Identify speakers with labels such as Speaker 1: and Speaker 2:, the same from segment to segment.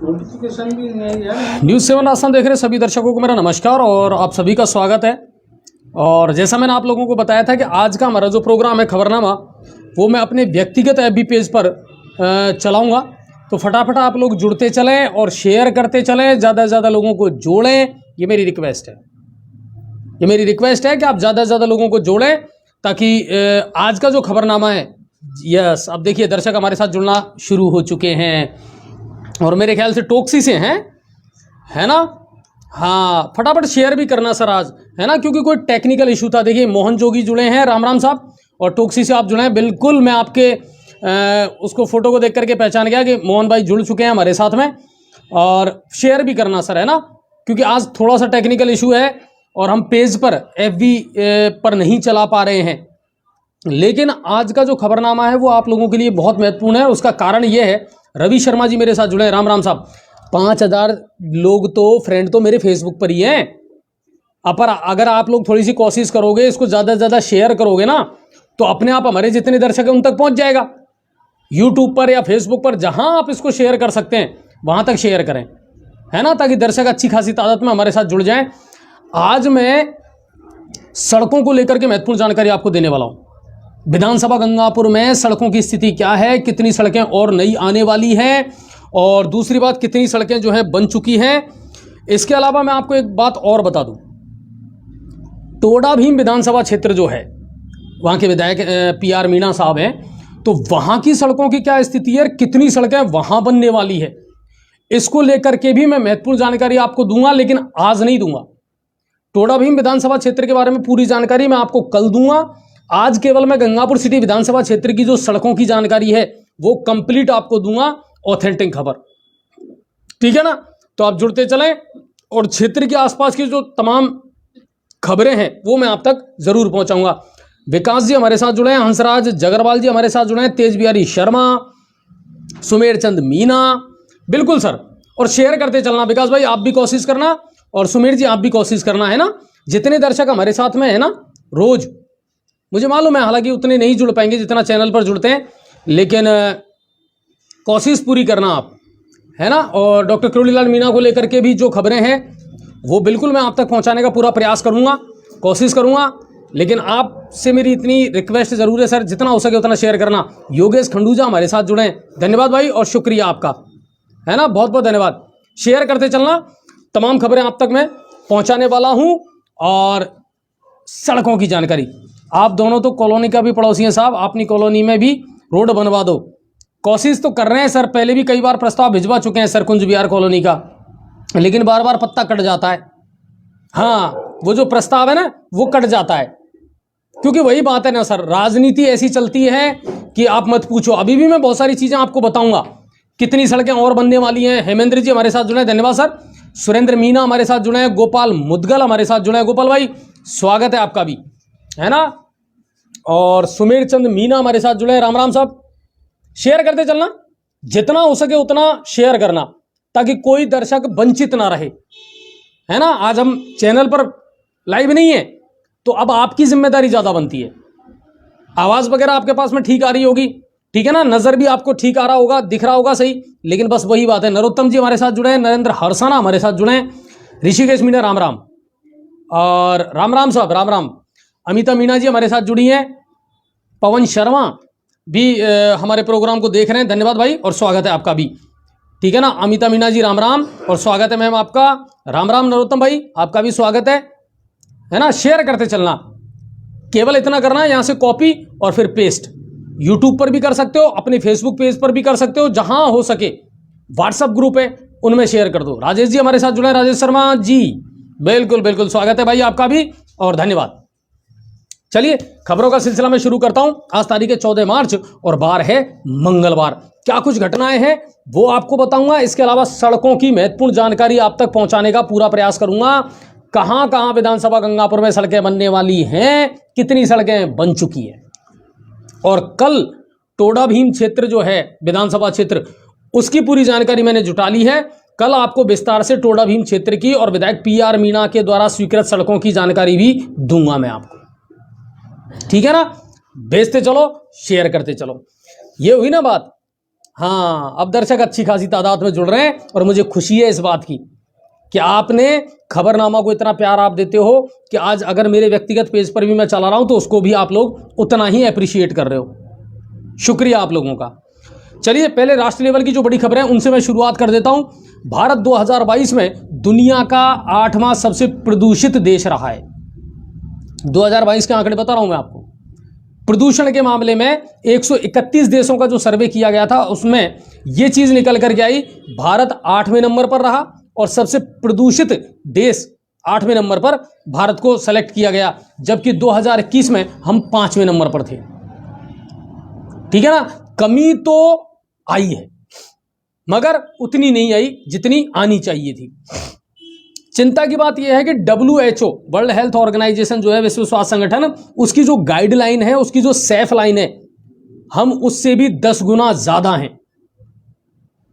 Speaker 1: Notification भी नहीं है। न्यूज़ 7 आसान देख रहे सभी दर्शकों को मेरा नमस्कार और आप सभी का स्वागत है। और जैसा मैंने आप लोगों को बताया था कि आज का हमारा जो प्रोग्राम है खबरनामा, वो मैं अपने व्यक्तिगत एफबी पेज पर चलाऊंगा। तो फटाफट आप लोग जुड़ते चलें और शेयर करते चलें, ज़्यादा से ज़्यादा लोगों को जोड़ें। ये मेरी रिक्वेस्ट है, ये मेरी रिक्वेस्ट है कि आप ज़्यादा से ज़्यादा लोगों को जोड़ें ताकि आज का जो खबरनामा है, यस अब देखिए दर्शक हमारे साथ जुड़ना शुरू हो चुके हैं और मेरे ख्याल से टोक्सी से हैं, है ना। हाँ फटाफट शेयर भी करना सर आज, है ना, क्योंकि कोई टेक्निकल इशू था। देखिए मोहन जोगी जुड़े हैं, राम राम साहब, और टोक्सी से आप जुड़े हैं। बिल्कुल मैं आपके उसको फोटो को देख करके पहचान गया कि मोहन भाई जुड़ चुके हैं हमारे साथ में। और शेयर भी करना सर, है ना, क्योंकि आज थोड़ा सा टेक्निकल इशू है और हम पेज पर एफबी पर नहीं चला पा रहे हैं। लेकिन आज का जो खबरनामा है वो आप लोगों के लिए बहुत महत्वपूर्ण है। उसका कारण ये है, रवि शर्मा जी मेरे साथ जुड़े हैं, राम राम साहब। 5000 लोग तो फ्रेंड तो मेरे फेसबुक पर ही हैं। पर अगर आप लोग थोड़ी सी कोशिश करोगे, इसको ज़्यादा से ज़्यादा शेयर करोगे ना, तो अपने आप हमारे जितने दर्शक हैं उन तक पहुंच जाएगा। यूट्यूब पर या फेसबुक पर जहां आप इसको शेयर कर सकते हैं वहां तक शेयर करें, है ना, ताकि दर्शक अच्छी खासी तादाद में हमारे साथ जुड़ जाएं। आज मैं सड़कों को लेकर के महत्वपूर्ण जानकारी आपको देने वाला हूं। विधानसभा गंगापुर में सड़कों की स्थिति क्या है, कितनी सड़कें और नई आने वाली हैं, और दूसरी बात कितनी सड़कें जो हैं बन चुकी हैं। इसके अलावा मैं आपको एक बात और बता दूं, टोडा भीम विधानसभा क्षेत्र जो है, वहां के विधायक PR मीणा साहब हैं, तो वहां की सड़कों की क्या स्थिति है, कितनी सड़कें वहां बनने वाली है, इसको लेकर के भी मैं महत्वपूर्ण जानकारी आपको दूंगा, लेकिन आज नहीं दूंगा। टोडा भीम विधानसभा क्षेत्र के बारे में पूरी जानकारी मैं आपको कल दूंगा। आज केवल मैं गंगापुर सिटी विधानसभा क्षेत्र की जो सड़कों की जानकारी है वो कंप्लीट आपको दूंगा, ऑथेंटिक खबर, ठीक है ना। तो आप जुड़ते चलें और क्षेत्र के आसपास की जो तमाम खबरें हैं वो मैं आप तक जरूर पहुंचाऊंगा। विकास जी हमारे साथ जुड़े हैं, हंसराज जगरवाल जी हमारे साथ जुड़े हैं, तेज बिहारी शर्मा, सुमेर चंद मीना, बिल्कुल सर। और शेयर करते चलना, विकास भाई आप भी कोशिश करना और सुमेर जी आप भी कोशिश करना, है ना। जितने दर्शक हमारे साथ में है ना रोज, मुझे मालूम है हालांकि उतने नहीं जुड़ पाएंगे जितना चैनल पर जुड़ते हैं, लेकिन कोशिश पूरी करना आप, है ना। और डॉक्टर किरोड़ीलाल मीणा को लेकर के भी जो खबरें हैं वो बिल्कुल मैं आप तक पहुंचाने का पूरा प्रयास करूंगा, कोशिश करूंगा। लेकिन आपसे मेरी इतनी रिक्वेस्ट जरूर है सर, जितना हो सके उतना शेयर करना। योगेश खंडूजा हमारे साथ जुड़े हैं, धन्यवाद भाई और शुक्रिया आपका, है ना, बहुत बहुत धन्यवाद। शेयर करते चलना, तमाम खबरें आप तक मैं पहुंचाने वाला हूं। और सड़कों की जानकारी, आप दोनों तो कॉलोनी का भी पड़ोसी हैं साहब, अपनी कॉलोनी में भी रोड बनवा दो। कोशिश तो कर रहे हैं सर, पहले भी कई बार प्रस्ताव भिजवा चुके हैं सरकुंज बिहार कॉलोनी का, लेकिन बार बार पत्ता कट जाता है। हाँ वो जो प्रस्ताव है ना वो कट जाता है, क्योंकि वही बात है ना सर, राजनीति ऐसी चलती है कि आप मत पूछो। अभी भी मैं बहुत सारी चीजें आपको बताऊंगा, कितनी सड़कें और बनने वाली हैं। हेमेंद्र जी हमारे साथ जुड़े हैं, धन्यवाद सर। सुरेंद्र मीना हमारे साथ जुड़े हैं, गोपाल मुदगल हमारे साथ जुड़े हैं, गोपाल भाई स्वागत है आपका भी, है ना। और सुमेर चंद मीना हमारे साथ जुड़े हैं, राम राम साहब। शेयर करते चलना, जितना हो सके उतना शेयर करना ताकि कोई दर्शक वंचित ना रहे, है ना। आज हम चैनल पर लाइव नहीं है तो अब आपकी जिम्मेदारी ज्यादा बनती है। आवाज वगैरह आपके पास में ठीक आ रही होगी, ठीक है ना, नजर भी आपको ठीक आ रहा होगा, दिख रहा होगा सही, लेकिन बस वही बात है। नरोत्तम जी हमारे साथ जुड़े हैं, नरेंद्र हरसाना हमारे साथ जुड़े हैं, ऋषिकेश मीणा राम राम, और राम राम साहब राम राम। अमिता मीणा जी हमारे साथ जुड़ी हैं, पवन शर्मा भी हमारे प्रोग्राम को देख रहे हैं, धन्यवाद भाई और स्वागत है आपका भी, ठीक है ना। अमिता मीणा जी राम राम और स्वागत है मैम आपका, राम राम। नरोत्तम भाई आपका भी स्वागत है ना। शेयर करते चलना, केवल इतना करना है, यहां से कॉपी और फिर पेस्ट। यूट्यूब पर भी कर सकते हो, अपने फेसबुक पेज पर भी कर सकते हो, जहां हो सके। व्हाट्सएप ग्रुप है उनमें शेयर कर दो। राजेश जी हमारे साथ जुड़े हैं, राजेश शर्मा जी बिल्कुल बिल्कुल स्वागत है भाई आपका भी और धन्यवाद। चलिए खबरों का सिलसिला मैं शुरू करता हूं। आज तारीख है 14 मार्च और बार है मंगलवार। क्या कुछ घटनाएं हैं वो आपको बताऊंगा, इसके अलावा सड़कों की महत्वपूर्ण जानकारी आप तक पहुंचाने का पूरा प्रयास करूंगा। कहां कहां विधानसभा गंगापुर में सड़कें बनने वाली हैं, कितनी सड़कें बन चुकी है, और कल टोडा भीम क्षेत्र जो है विधानसभा क्षेत्र, उसकी पूरी जानकारी मैंने जुटा ली है। कल आपको विस्तार से टोडा भीम क्षेत्र की और विधायक PR मीणा के द्वारा स्वीकृत सड़कों की जानकारी भी दूंगा मैं आपको, ठीक है ना। भेजते चलो, शेयर करते चलो। ये हुई ना बात। हाँ, अब दर्शक अच्छी खासी तादाद में जुड़ रहे हैं और मुझे खुशी है इस बात की कि आपने खबरनामा को इतना प्यार आप देते हो कि आज अगर मेरे व्यक्तिगत पेज पर भी मैं चला रहा हूं तो उसको भी आप लोग उतना ही अप्रिशिएट कर रहे हो। शुक्रिया आप लोगों का। चलिए पहले राष्ट्रीय लेवल की जो बड़ी खबरें हैं उनसे मैं शुरुआत कर देता हूं। भारत 2022 में दुनिया का 8वां सबसे प्रदूषित देश रहा है। 2022 के आंकड़े बता रहा हूं मैं आपको। प्रदूषण के मामले में 131 देशों का जो सर्वे किया गया था उसमें यह चीज निकल करके आई, भारत 8वें नंबर पर रहा और सबसे प्रदूषित देश 8वें नंबर पर भारत को सेलेक्ट किया गया, जबकि 2021 में हम 5वें नंबर पर थे। ठीक है ना, कमी तो आई है मगर उतनी नहीं आई जितनी आनी चाहिए थी। चिंता की बात यह है कि WHO वर्ल्ड हेल्थ ऑर्गेनाइजेशन जो है, विश्व स्वास्थ्य संगठन, उसकी जो गाइडलाइन है, उसकी जो सेफ लाइन है, हम उससे भी 10 गुना ज्यादा हैं।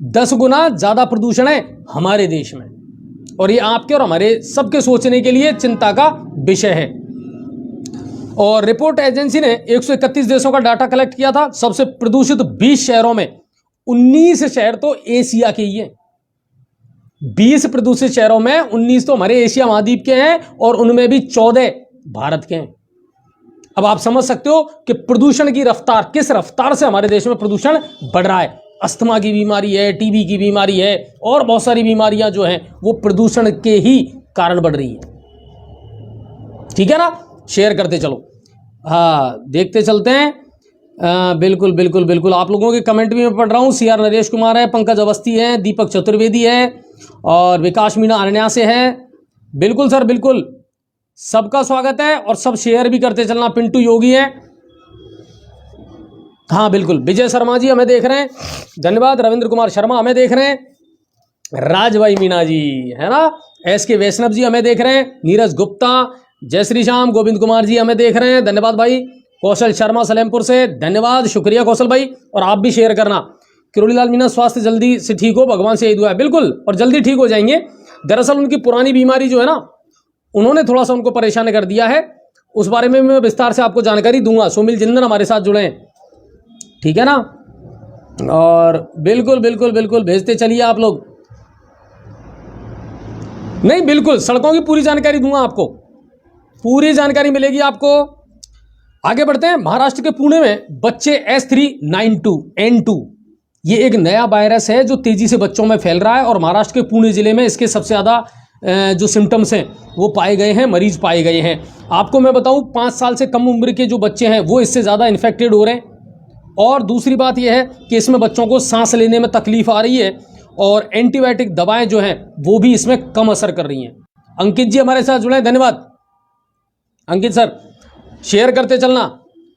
Speaker 1: 10 गुना ज्यादा प्रदूषण है हमारे देश में और ये आपके और हमारे सबके सोचने के लिए चिंता का विषय है। और रिपोर्ट एजेंसी ने 131 देशों का डाटा कलेक्ट किया था। सबसे प्रदूषित 20 शहरों में 19 शहर तो एशिया के ही हैं। 20 प्रदूषित शहरों में 19 तो हमारे एशिया महाद्वीप के हैं और उनमें भी 14 भारत के हैं। अब आप समझ सकते हो कि प्रदूषण की रफ्तार, किस रफ्तार से हमारे देश में प्रदूषण बढ़ रहा है। अस्थमा की बीमारी है, टीबी की बीमारी है और बहुत सारी बीमारियां जो हैं वो प्रदूषण के ही कारण बढ़ रही है। ठीक है ना, शेयर करते चलो। हाँ, देखते चलते हैं। बिल्कुल बिल्कुल बिल्कुल, आप लोगों के कमेंट भी मैं पढ़ रहा हूँ। CR नरेश कुमार है, पंकज अवस्थी है, दीपक चतुर्वेदी है और विकास मीणा अरण्या से है। बिल्कुल सर, बिल्कुल, सबका स्वागत है और सब शेयर भी करते चलना। पिंटू योगी है, हाँ बिल्कुल। विजय शर्मा जी हमें देख रहे हैं, धन्यवाद। रविंद्र कुमार शर्मा हमें देख रहे हैं। राज भाई मीणा जी है ना, SK वैष्णव जी हमें देख रहे हैं। नीरज गुप्ता, जय श्री श्याम, गोविंद कुमार जी हमें देख रहे हैं, धन्यवाद भाई। कौशल शर्मा सलेमपुर से, धन्यवाद, शुक्रिया कौशल भाई। और आप भी शेयर करना। किरोड़ीलाल मीणा, स्वास्थ्य जल्दी से ठीक हो, भगवान से यही दुआ है। बिल्कुल, और जल्दी ठीक हो जाएंगे। दरअसल उनकी पुरानी बीमारी जो है ना, उन्होंने थोड़ा सा उनको परेशान कर दिया है, उस बारे में मैं विस्तार से आपको जानकारी दूंगा। सुमिल जिंदन हमारे साथ जुड़े हैं, ठीक है ना। और बिल्कुल बिल्कुल बिल्कुल भेजते चलिए आप लोग। नहीं, बिल्कुल सड़कों की पूरी जानकारी दूंगा आपको, पूरी जानकारी मिलेगी आपको। आगे बढ़ते हैं। महाराष्ट्र के पुणे में बच्चे S392N2, ये एक नया वायरस है जो तेजी से बच्चों में फैल रहा है और महाराष्ट्र के पुणे जिले में इसके सबसे ज्यादा जो सिम्टम्स हैं वो पाए गए हैं, मरीज पाए गए हैं। आपको मैं बताऊं, 5 साल से कम उम्र के जो बच्चे हैं वो इससे ज्यादा इन्फेक्टेड हो रहे हैं। और दूसरी बात यह है कि इसमें बच्चों को सांस लेने में तकलीफ आ रही है और एंटीबायोटिक दवाएं जो हैं वो भी इसमें कम असर कर रही हैं। अंकित जी हमारे साथ जुड़े हैं, धन्यवाद अंकित सर। शेयर करते चलना।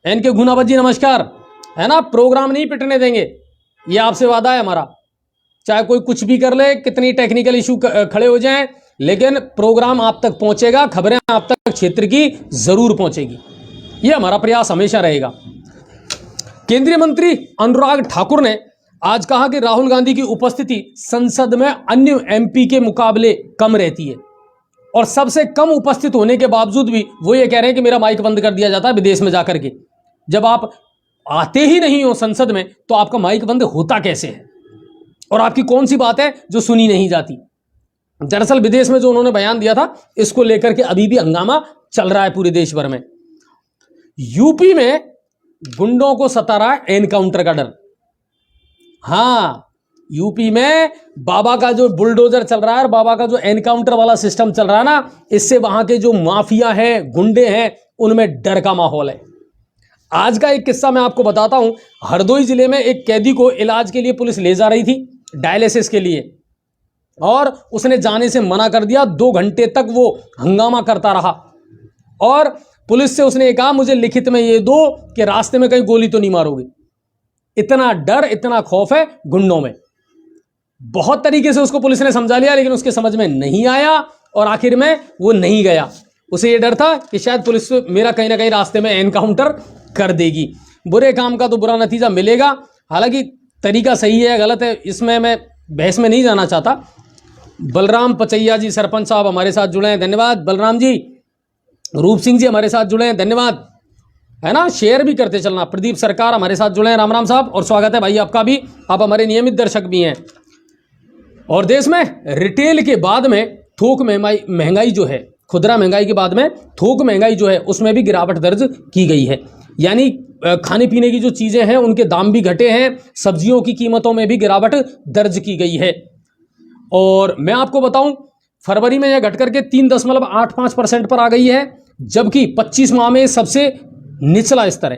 Speaker 1: NK गुनावत जी नमस्कार, है ना। प्रोग्राम नहीं पिटने देंगे, ये आपसे वादा है हमारा। चाहे कोई कुछ भी कर ले, कितनी टेक्निकल इशू खड़े हो जाएं, लेकिन प्रोग्राम आप तक पहुंचेगा, खबरें आप तक क्षेत्र की जरूर पहुंचेगी, ये हमारा प्रयास हमेशा रहेगा। केंद्रीय मंत्री अनुराग ठाकुर ने आज कहा कि राहुल गांधी की उपस्थिति संसद में अन्य MP के मुकाबले कम रहती है और सबसे कम उपस्थित होने के बावजूद भी वो ये कह रहे हैं कि मेरा माइक बंद कर दिया जाता है विदेश में जाकर के। जब आप आते ही नहीं हो संसद में तो आपका माइक बंद होता कैसे है और आपकी कौन सी बात है जो सुनी नहीं जाती। दरअसल विदेश में जो उन्होंने बयान दिया था, इसको लेकर के अभी भी हंगामा चल रहा है पूरे देश भर में। यूपी में गुंडों को सता रहा है एनकाउंटर का डर। हाँ, यूपी में बाबा का जो बुलडोजर चल रहा है और बाबा का जो एनकाउंटर वाला सिस्टम चल रहा है ना, इससे वहां के जो माफिया हैं, गुंडे हैं, उनमें डर का माहौल है। आज का एक किस्सा मैं आपको बताता हूं। हरदोई जिले में एक कैदी को इलाज के लिए पुलिस ले जा रही थी, डायलिसिस के लिए, और उसने जाने से मना कर दिया। 2 घंटे तक वो हंगामा करता रहा और पुलिस से उसने कहा, मुझे लिखित में ये दो कि रास्ते में कहीं गोली तो नहीं मारोगे। इतना डर, इतना खौफ है गुंडों में। बहुत तरीके से उसको पुलिस ने समझा लिया, लेकिन उसके समझ में नहीं आया और आखिर में वो नहीं गया। उसे ये डर था कि शायद पुलिस मेरा कहीं ना कहीं रास्ते में एनकाउंटर कर देगी। बुरे काम का तो बुरा नतीजा मिलेगा। हालांकि तरीका सही है गलत है, इसमें मैं बहस में नहीं जाना चाहता। बलराम पचैया जी सरपंच साहब हमारे साथ जुड़े हैं, धन्यवाद बलराम जी। रूप सिंह जी हमारे साथ जुड़े हैं, धन्यवाद। है ना, शेयर भी करते चलना। प्रदीप सरकार हमारे साथ जुड़े हैं, राम राम साहब, और स्वागत है भाई आपका भी, आप हमारे नियमित दर्शक भी हैं। और देश में रिटेल के बाद में थोक महंगाई जो है, खुदरा महंगाई के बाद में थोक महंगाई जो है, उसमें भी गिरावट दर्ज की गई है। यानी खाने पीने की जो चीजें हैं उनके दाम भी घटे हैं, सब्जियों की कीमतों में भी गिरावट दर्ज की गई है। और मैं आपको बताऊं, फरवरी में यह घट करके 3.85% पर आ गई है, जबकि 25 माह में सबसे निचला स्तर है।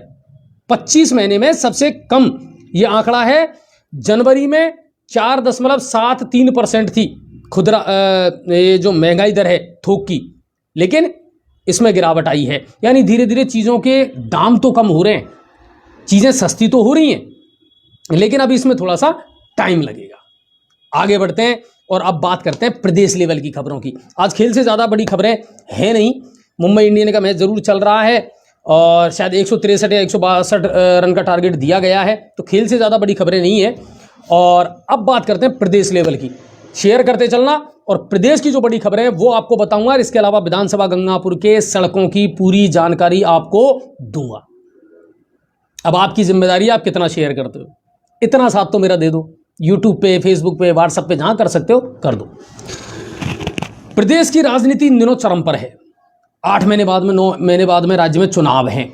Speaker 1: 25 महीने में सबसे कम यह आंकड़ा है। जनवरी में 4.73% थी खुदरा ये जो महंगाई दर है थोक की, लेकिन इसमें गिरावट आई है। यानी धीरे धीरे चीज़ों के दाम तो कम हो रहे हैं, चीज़ें सस्ती तो हो रही हैं, लेकिन अब इसमें थोड़ा सा टाइम लगेगा। आगे बढ़ते हैं और अब बात करते हैं प्रदेश लेवल की खबरों की। आज खेल से ज़्यादा बड़ी खबरें हैं नहीं। मुंबई इंडियंस का मैच जरूर चल रहा है और शायद 163 या 162 रन का टारगेट दिया गया है, तो खेल से ज़्यादा बड़ी खबरें नहीं है। और अब बात करते हैं प्रदेश लेवल की। शेयर करते चलना और प्रदेश की जो बड़ी खबरें हैं वो आपको बताऊंगा, और इसके अलावा विधानसभा गंगापुर के सड़कों की पूरी जानकारी आपको दूंगा। अब आपकी जिम्मेदारी है, आप कितना शेयर करते हो। इतना साथ तो मेरा दे दो, यूट्यूब पे, फेसबुक पे, व्हाट्सएप पे, जहां कर सकते हो कर दो। प्रदेश की राजनीति इन दिनों चरम पर है। 8 महीने बाद में, 9 महीने बाद में राज्य में चुनाव हैं।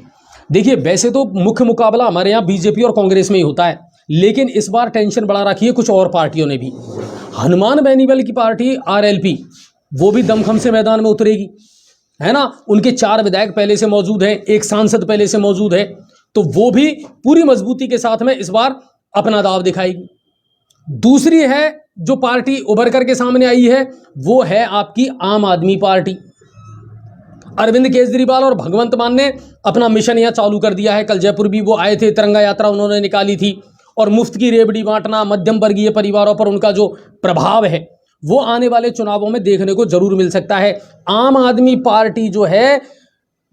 Speaker 1: देखिए, वैसे तो मुख्य मुकाबला हमारे यहाँ बीजेपी और कांग्रेस में ही होता है, लेकिन इस बार टेंशन बढ़ा रखी है कुछ और पार्टियों ने भी। हनुमान बेनीवाल की पार्टी आरएलपी, वो भी दमखम से मैदान में उतरेगी, है ना। उनके 4 विधायक पहले से मौजूद हैं, 1 सांसद पहले से मौजूद है, तो वो भी पूरी मजबूती के साथ में इस बार अपना दाव दिखाएगी। दूसरी है जो पार्टी उभर करके सामने आई है, वो है आपकी आम आदमी पार्टी। अरविंद केजरीवाल और भगवंत मान ने अपना मिशन यहां चालू कर दिया है। कल जयपुर भी वो आए थे, तिरंगा यात्रा उन्होंने निकाली थी, और मुफ्त की रेवड़ी बांटना, मध्यम वर्गीय परिवारों पर उनका जो प्रभाव है वो आने वाले चुनावों में देखने को जरूर मिल सकता है। आम आदमी पार्टी जो है,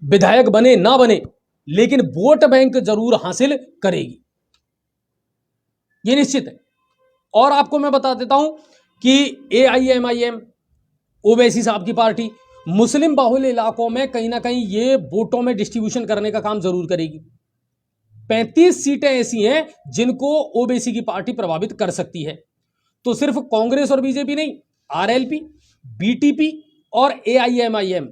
Speaker 1: विधायक बने ना बने, लेकिन वोट बैंक जरूर हासिल करेगी, ये निश्चित है। और आपको मैं बता देता हूं कि AIMIM ओवैसी साहब की पार्टी मुस्लिम बाहुल इलाकों में कहीं ना कहीं ये वोटों में डिस्ट्रीब्यूशन करने का काम जरूर करेगी। 35 सीटें ऐसी हैं जिनको ओबीसी की पार्टी प्रभावित कर सकती है। तो सिर्फ कांग्रेस और बीजेपी नहीं, आरएलपी, बीटीपी और AIMIM,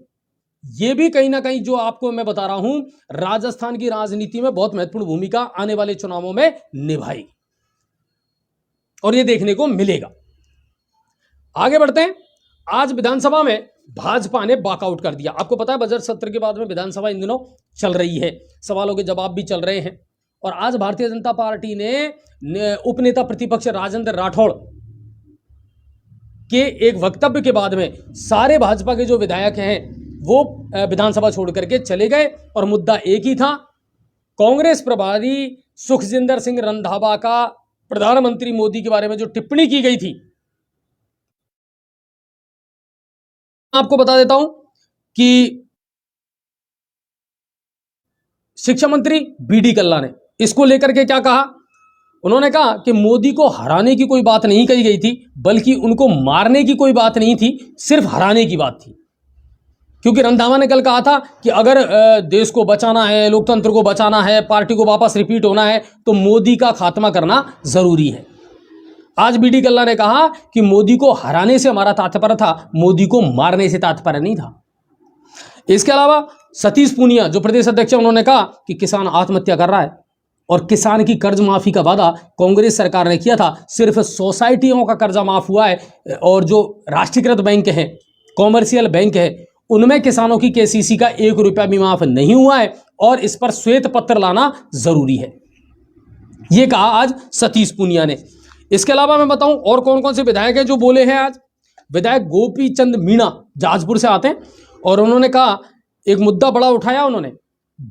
Speaker 1: ये भी कहीं ना कहीं, जो आपको मैं बता रहा हूं, राजस्थान की राजनीति में बहुत महत्वपूर्ण भूमिका आने वाले चुनावों में निभाएगी, और ये देखने को मिलेगा। आगे बढ़ते हैं। आज विधानसभा में भाजपा ने वॉकआउट कर दिया। आपको पता है, बजट सत्र के बाद में विधानसभा इन दिनों चल रही है, सवालों के जवाब भी चल रहे हैं। और आज भारतीय जनता पार्टी ने उपनेता प्रतिपक्ष राजेंद्र राठौड़ के एक वक्तव्य के बाद में सारे भाजपा के जो विधायक हैं वो विधानसभा छोड़ करके चले गए, और मुद्दा एक ही था। कांग्रेस प्रभारी सुखजिंदर सिंह रंधावा का प्रधानमंत्री मोदी के बारे में जो टिप्पणी की गई थी, आपको बता देता हूं कि शिक्षा मंत्री BD कल्ला ने इसको लेकर के क्या कहा। उन्होंने कहा कि मोदी को हराने की कोई बात नहीं कही गई थी, बल्कि उनको मारने की कोई बात नहीं थी, सिर्फ हराने की बात थी। क्योंकि रंधावा ने कल कहा था कि अगर देश को बचाना है, लोकतंत्र को बचाना है, पार्टी को वापस रिपीट होना है, तो मोदी का खात्मा करना जरूरी है। आज BD कल्ला ने कहा कि मोदी को हराने से हमारा तात्पर्य था, मोदी को मारने से तात्पर्य नहीं था। इसके अलावा सतीश पूनिया जो प्रदेश अध्यक्ष हैं, उन्होंने कहा कि किसान आत्महत्या कर रहा है, और किसान की कर्ज माफी का वादा कांग्रेस सरकार ने किया था, सिर्फ सोसाइटियों का कर्जा माफ हुआ है, और जो राष्ट्रीयकृत बैंक हैं, कॉमर्शियल बैंक है, उनमें किसानों की KCC का 1 रुपया भी माफ नहीं हुआ है, और इस पर श्वेत पत्र लाना जरूरी है, ये कहा आज सतीश पूनिया ने। इसके अलावा मैं बताऊं और कौन कौन से विधायक हैं जो बोले हैं आज। विधायक गोपी चंद मीणा जाजपुर से आते हैं, और उन्होंने कहा, एक मुद्दा बड़ा उठाया उन्होंने,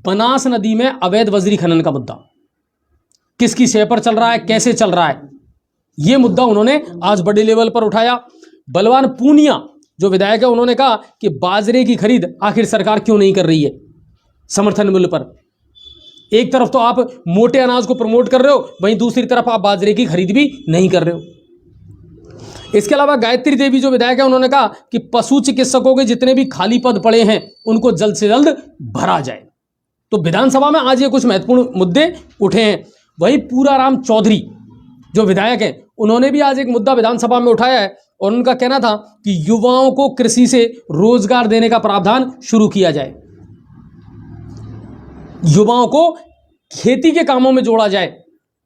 Speaker 1: बनास नदी में अवैध बजरी खनन का मुद्दा, किसकी शय पर चल रहा है, कैसे चल रहा है, यह मुद्दा उन्होंने आज बड़े लेवल पर उठाया। बलवान पूनिया जो विधायक है, उन्होंने कहा कि बाजरे की खरीद आखिर सरकार क्यों नहीं कर रही है समर्थन मूल्य पर। एक तरफ तो आप मोटे अनाज को प्रमोट कर रहे हो, वहीं दूसरी तरफ आप बाजरे की खरीद भी नहीं कर रहे हो। इसके अलावा गायत्री देवी जो विधायक है, उन्होंने कहा कि पशु चिकित्सकों के जितने भी खाली पद पड़े हैं उनको जल्द से जल्द भरा जाए। तो विधानसभा में आज ये कुछ महत्वपूर्ण मुद्दे उठे हैं। वही पूराराम चौधरी जो विधायक हैं, उन्होंने भी आज एक मुद्दा विधानसभा में उठाया है और उनका कहना था कि युवाओं को कृषि से रोजगार देने का प्रावधान शुरू किया जाए, युवाओं को खेती के कामों में जोड़ा जाए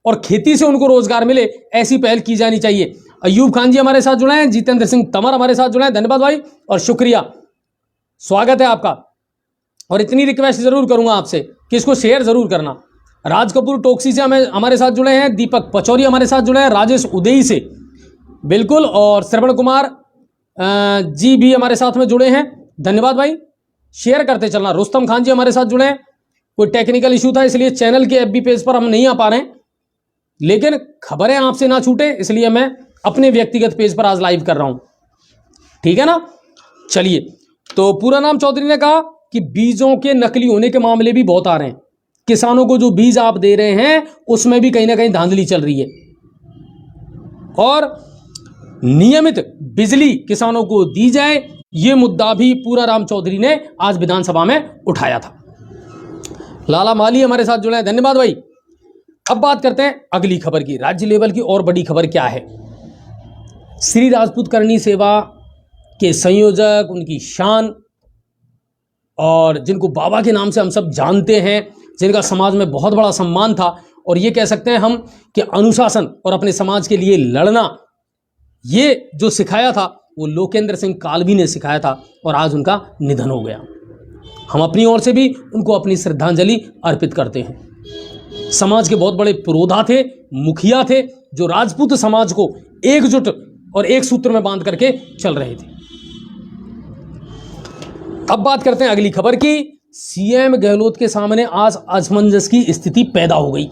Speaker 1: और खेती से उनको रोजगार मिले, ऐसी पहल की जानी चाहिए। अयूब खान जी हमारे साथ जुड़े हैं, जितेंद्र सिंह तंवर हमारे साथ जुड़े हैं, धन्यवाद भाई और शुक्रिया, स्वागत है आपका। और इतनी रिक्वेस्ट जरूर करूंगा आपसे कि इसको शेयर जरूर करना। राज कपूर टोक्सी से हमारे साथ जुड़े हैं, दीपक पचौरी हमारे साथ जुड़े हैं, राजेश उदयी से बिल्कुल, और श्रवण कुमार जी भी हमारे साथ में जुड़े हैं, धन्यवाद भाई, शेयर करते चलना। रुस्तम खान जी हमारे साथ जुड़े हैं, कोई टेक्निकल इशू था इसलिए चैनल के एफबी पेज पर हम नहीं आ पा रहे हैं, लेकिन खबरें आपसे ना छूटे इसलिए मैं अपने व्यक्तिगत पेज पर आज लाइव कर रहा हूं, ठीक है ना। चलिए, तो पूराराम चौधरी ने कहा कि बीजों के नकली होने के मामले भी बहुत आ रहे हैं, किसानों को जो बीज आप दे रहे हैं उसमें भी कहीं ना कहीं धांधली चल रही है, और नियमित बिजली किसानों को दी जाए, यह मुद्दा भी पूराराम चौधरी ने आज विधानसभा में उठाया था। लाला माली हमारे साथ जुड़े हैं, धन्यवाद भाई। अब बात करते हैं अगली खबर की, राज्य लेवल की और बड़ी खबर क्या है। श्री राजपूत करनी सेवा के संयोजक, उनकी शान, और जिनको बाबा के नाम से हम सब जानते हैं, जिनका समाज में बहुत बड़ा सम्मान था, और ये कह सकते हैं हम कि अनुशासन और अपने समाज के लिए लड़ना, ये जो सिखाया था वो लोकेंद्र सिंह कालवी ने सिखाया था, और आज उनका निधन हो गया। हम अपनी ओर से भी उनको अपनी श्रद्धांजलि अर्पित करते हैं। समाज के बहुत बड़े पुरोधा थे, मुखिया थे, जो राजपूत समाज को एकजुट और एक सूत्र में बांध करके चल रहे थे। अब बात करते हैं अगली खबर की। सीएम गहलोत के सामने आज असमंजस की स्थिति पैदा हो गई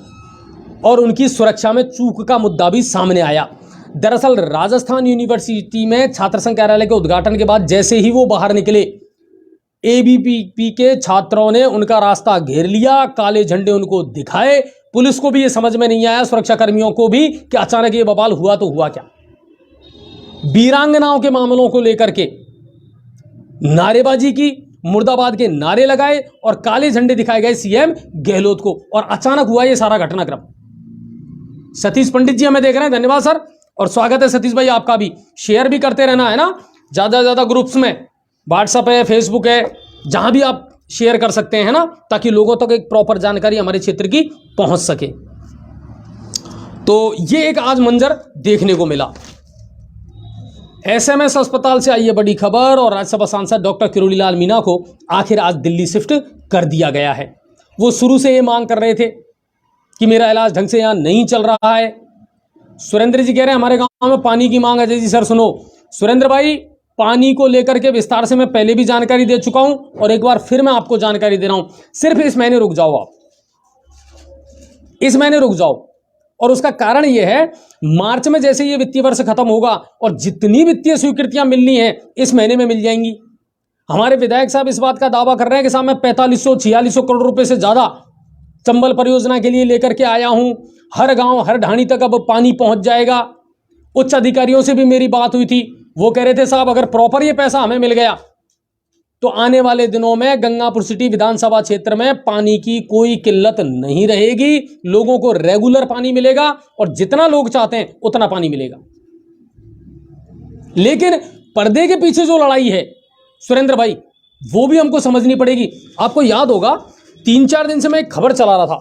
Speaker 1: और उनकी सुरक्षा में चूक का मुद्दा भी सामने आया। दरअसल राजस्थान यूनिवर्सिटी में छात्र संघ कार्यालय के उद्घाटन के बाद जैसे ही वो बाहर निकले, एबीवीपी के छात्रों ने उनका रास्ता घेर लिया, काले झंडे उनको दिखाए। पुलिस को भी ये समझ में नहीं आया, सुरक्षा कर्मियों को भी, कि अचानक ये बवाल हुआ तो हुआ क्या। वीरांगनाओं के मामलों को लेकर के नारेबाजी की, मुर्दाबाद के नारे लगाए और काले झंडे दिखाए गए सीएम गहलोत को, और अचानक हुआ ये सारा घटनाक्रम। सतीश पंडित जी हमें देख रहे हैं, धन्यवाद सर, और स्वागत है सतीश भाई आपका भी। शेयर भी करते रहना है ना, ज्यादा से ज्यादा ग्रुप्स में, व्हाट्सएप है, फेसबुक है, जहां भी आप शेयर कर सकते हैं ना, ताकि लोगों तक एक प्रॉपर जानकारी हमारे क्षेत्र की पहुंच सके। तो ये एक आज मंजर देखने को मिला। एसएमएस अस्पताल से आई है बड़ी खबर, और राज्यसभा सांसद डॉक्टर किरोड़ीलाल मीणा को आखिर आज दिल्ली शिफ्ट कर दिया गया है। वो शुरू से ये मांग कर रहे थे कि मेरा इलाज ढंग से यहां नहीं चल रहा है। सुरेंद्र जी कह रहे हैं हमारे गांव में पानी की मांग है। जी सर सुनो, सुरेंद्र भाई, पानी को लेकर के विस्तार से मैं पहले भी जानकारी दे चुका हूं, और एक बार फिर मैं आपको जानकारी दे रहा हूं। सिर्फ इस महीने रुक जाओ, आप इस महीने रुक जाओ, और उसका कारण यह है, मार्च में जैसे ये वित्तीय वर्ष खत्म होगा और जितनी वित्तीय स्वीकृतियां मिलनी है इस महीने में मिल जाएंगी। हमारे विधायक साहब इस बात का दावा कर रहे हैं कि साहब मैं 4500-4600 करोड़ रुपए से ज्यादा चंबल परियोजना के लिए लेकर के आया हूं। हर गांव, हर ढाणी तक अब पानी पहुंच जाएगा। उच्च अधिकारियों से भी मेरी बात हुई थी, वो कह रहे थे साहब अगर प्रॉपर ये पैसा हमें मिल गया तो आने वाले दिनों में गंगापुर सिटी विधानसभा क्षेत्र में पानी की कोई किल्लत नहीं रहेगी। लोगों को रेगुलर पानी मिलेगा और जितना लोग चाहते हैं उतना पानी मिलेगा। लेकिन पर्दे के पीछे जो लड़ाई है सुरेंद्र भाई, वो भी हमको समझनी पड़ेगी। आपको याद होगा 3-4 दिन से मैं एक खबर चला रहा था,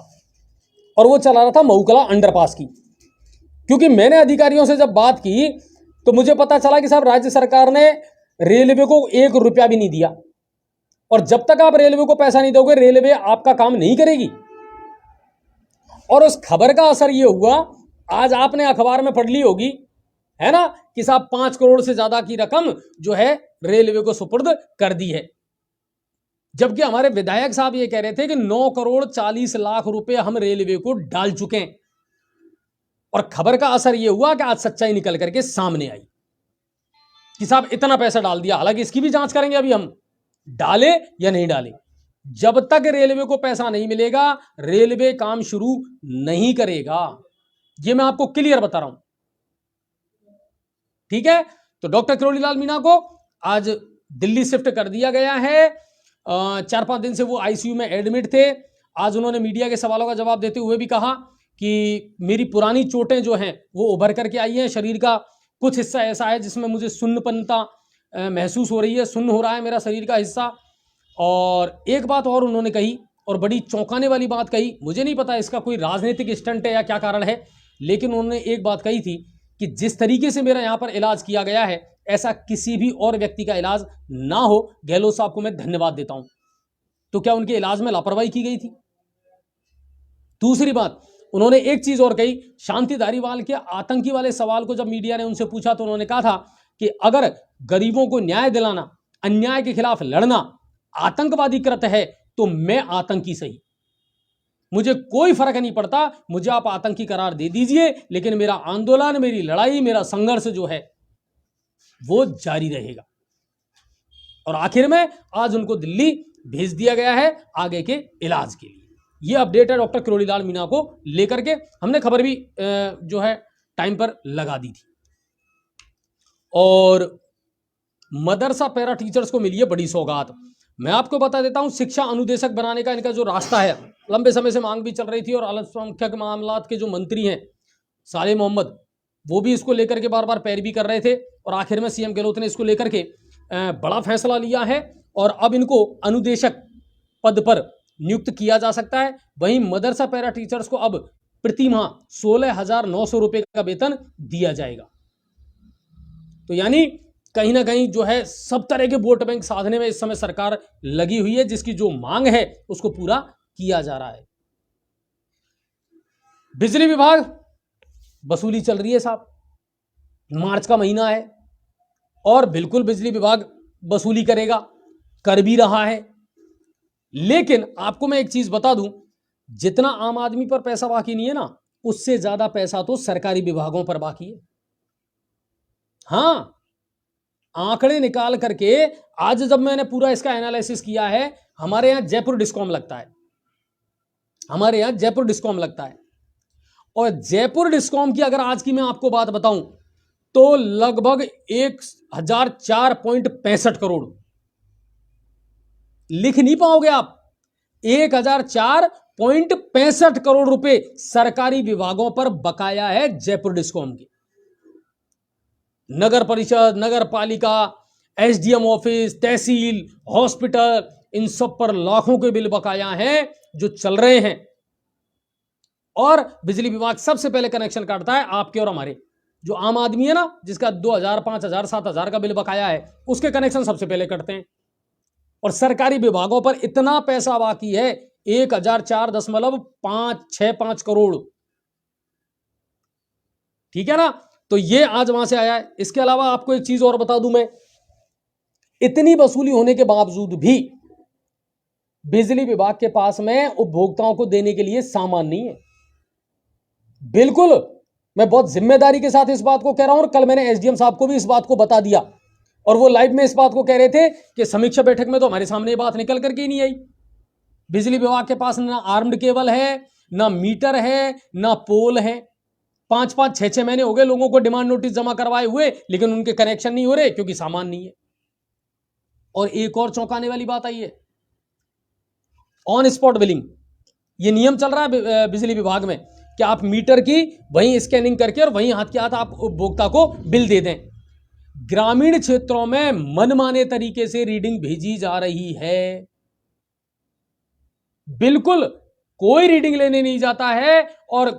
Speaker 1: और वो चला रहा था महूकला अंडरपास की, क्योंकि मैंने अधिकारियों से जब बात की तो मुझे पता चला कि साहब राज्य सरकार ने रेलवे को 1 रुपया भी नहीं दिया, और जब तक आप रेलवे को पैसा नहीं दोगे रेलवे आपका काम नहीं करेगी। और उस खबर का असर यह हुआ, आज आपने अखबार में पढ़ ली होगी, है ना, कि साहब 5 करोड़ से ज्यादा की रकम जो है रेलवे को सुपुर्द कर दी है। जबकि हमारे विधायक साहब ये कह रहे थे कि 9 करोड़ 40 लाख रुपए हम रेलवे को डाल चुके हैं। और खबर का असर यह हुआ कि आज सच्चाई निकल करके सामने आई कि साहब इतना पैसा डाल दिया। हालांकि इसकी भी जांच करेंगे अभी हम, डाले या नहीं डाले। जब तक रेलवे को पैसा नहीं मिलेगा रेलवे काम शुरू नहीं करेगा, ये मैं आपको क्लियर बता रहा हूं, ठीक है। तो डॉक्टर किरोड़ीलाल मीणा को आज दिल्ली शिफ्ट कर दिया गया है। 4-5 दिन से वो आईसीयू में एडमिट थे। आज उन्होंने मीडिया के सवालों का जवाब देते हुए भी कहा कि मेरी पुरानी चोटें जो हैं वो उभर करके आई हैं, शरीर का कुछ हिस्सा ऐसा है जिसमें मुझे सुन्नपनता महसूस हो रही है, सुन्न हो रहा है मेरा शरीर का हिस्सा। और एक बात और उन्होंने कही, और बड़ी चौंकाने वाली बात कही, मुझे नहीं पता इसका कोई राजनीतिक स्टंट है या क्या कारण है, लेकिन उन्होंने एक बात कही थी कि जिस तरीके से मेरा यहाँ पर इलाज किया गया है ऐसा किसी भी और व्यक्ति का इलाज ना हो। गहलोत साहब को मैं धन्यवाद देता हूं। तो क्या उनके इलाज में लापरवाही की गई थी? दूसरी बात, उन्होंने एक चीज और कही, शांति धारीवाल के आतंकी वाले सवाल को जब मीडिया ने उनसे पूछा तो उन्होंने कहा था कि अगर गरीबों को न्याय दिलाना, अन्याय के खिलाफ लड़ना आतंकवादी कृत्य है तो मैं आतंकी सही, मुझे कोई फर्क नहीं पड़ता, मुझे आप आतंकी करार दे दीजिए, लेकिन मेरा आंदोलन, मेरी लड़ाई, मेरा संघर्ष जो है वो जारी रहेगा। और आखिर में आज उनको दिल्ली भेज दिया गया है आगे के इलाज के लिए। ये अपडेट है डॉक्टर किरोड़ीलाल मीणा को लेकर के, हमने खबर भी जो है टाइम पर लगा दी थी। और मदरसा पैरा टीचर्स को मिली है बड़ी सौगात। मैं आपको बता देता हूं, शिक्षा अनुदेशक बनाने का इनका जो रास्ता है, लंबे समय से मांग भी चल रही थी, और अल्पसंख्यक मामलात के जो मंत्री हैं साले मोहम्मद, वो भी इसको लेकर के बार बार पैरवी कर रहे थे, और आखिर में सीएम गहलोत ने इसको लेकर के बड़ा फैसला लिया है, और अब इनको अनुदेशक पद पर नियुक्त किया जा सकता है। वहीं मदरसा पैरा टीचर्स को अब प्रति माह 16,900 रुपए का वेतन दिया जाएगा। तो यानी कहीं ना कहीं जो है सब तरह के वोट बैंक साधने में इस समय सरकार लगी हुई है, जिसकी जो मांग है उसको पूरा किया जा रहा है। बिजली विभाग वसूली चल रही है साहब, मार्च का महीना है और बिल्कुल बिजली विभाग वसूली करेगा, कर भी रहा है। लेकिन आपको मैं एक चीज बता दूं, जितना आम आदमी पर पैसा बाकी नहीं है ना, उससे ज्यादा पैसा तो सरकारी विभागों पर बाकी है। हां, आंकड़े निकाल करके आज जब मैंने पूरा इसका एनालिसिस किया है, हमारे यहां जयपुर डिस्कॉम लगता है, हमारे यहां जयपुर डिस्कॉम लगता है, और जयपुर डिस्कॉम की अगर आज की मैं आपको बात बताऊं तो लगभग 1004.65 करोड़, लिख नहीं पाओगे आप, 1004.65 करोड़ रुपए सरकारी विभागों पर बकाया है जयपुर डिस्कॉम की। नगर परिषद, नगर पालिका, एसडीएम ऑफिस, तहसील, हॉस्पिटल, इन सब पर लाखों के बिल बकाया हैं जो चल रहे हैं। और बिजली विभाग सबसे पहले कनेक्शन काटता है आपके और हमारे, जो आम आदमी है ना, जिसका 2,000, 5,000, 7,000 का बिल बकाया है, उसके कनेक्शन सबसे पहले कटते हैं। और सरकारी विभागों पर इतना पैसा बाकी है, 1004.565 करोड़, ठीक है ना। तो ये आज वहां से आया है। इसके अलावा आपको एक चीज और बता दूं मैं, इतनी वसूली होने के बावजूद भी बिजली विभाग के पास में उपभोक्ताओं को देने के लिए सामान नहीं है। बिल्कुल, मैं बहुत जिम्मेदारी के साथ इस बात को कह रहा हूं, और कल मैंने एसडीएम साहब को भी इस बात को बता दिया, और वो लाइव में इस बात को कह रहे थे कि समीक्षा बैठक में तो हमारे सामने ये बात निकल करके ही नहीं आई। बिजली विभाग के पास ना आर्म्ड केबल है, ना मीटर है, ना पोल है। 5-5, 6-6 महीने हो गए लोगों को डिमांड नोटिस जमा करवाए हुए, लेकिन उनके कनेक्शन नहीं हो रहे क्योंकि सामान नहीं है। और एक और चौंकाने वाली बात आई है, ऑन स्पॉट बिलिंग। ये नियम चल रहा है बिजली विभाग में कि आप मीटर की वहीं स्कैनिंग करके और वहीं हाथ के हाथ आप उपभोक्ता को बिल दे दें। ग्रामीण क्षेत्रों में मनमाने तरीके से रीडिंग भेजी जा रही है। बिल्कुल कोई रीडिंग लेने नहीं जाता है, और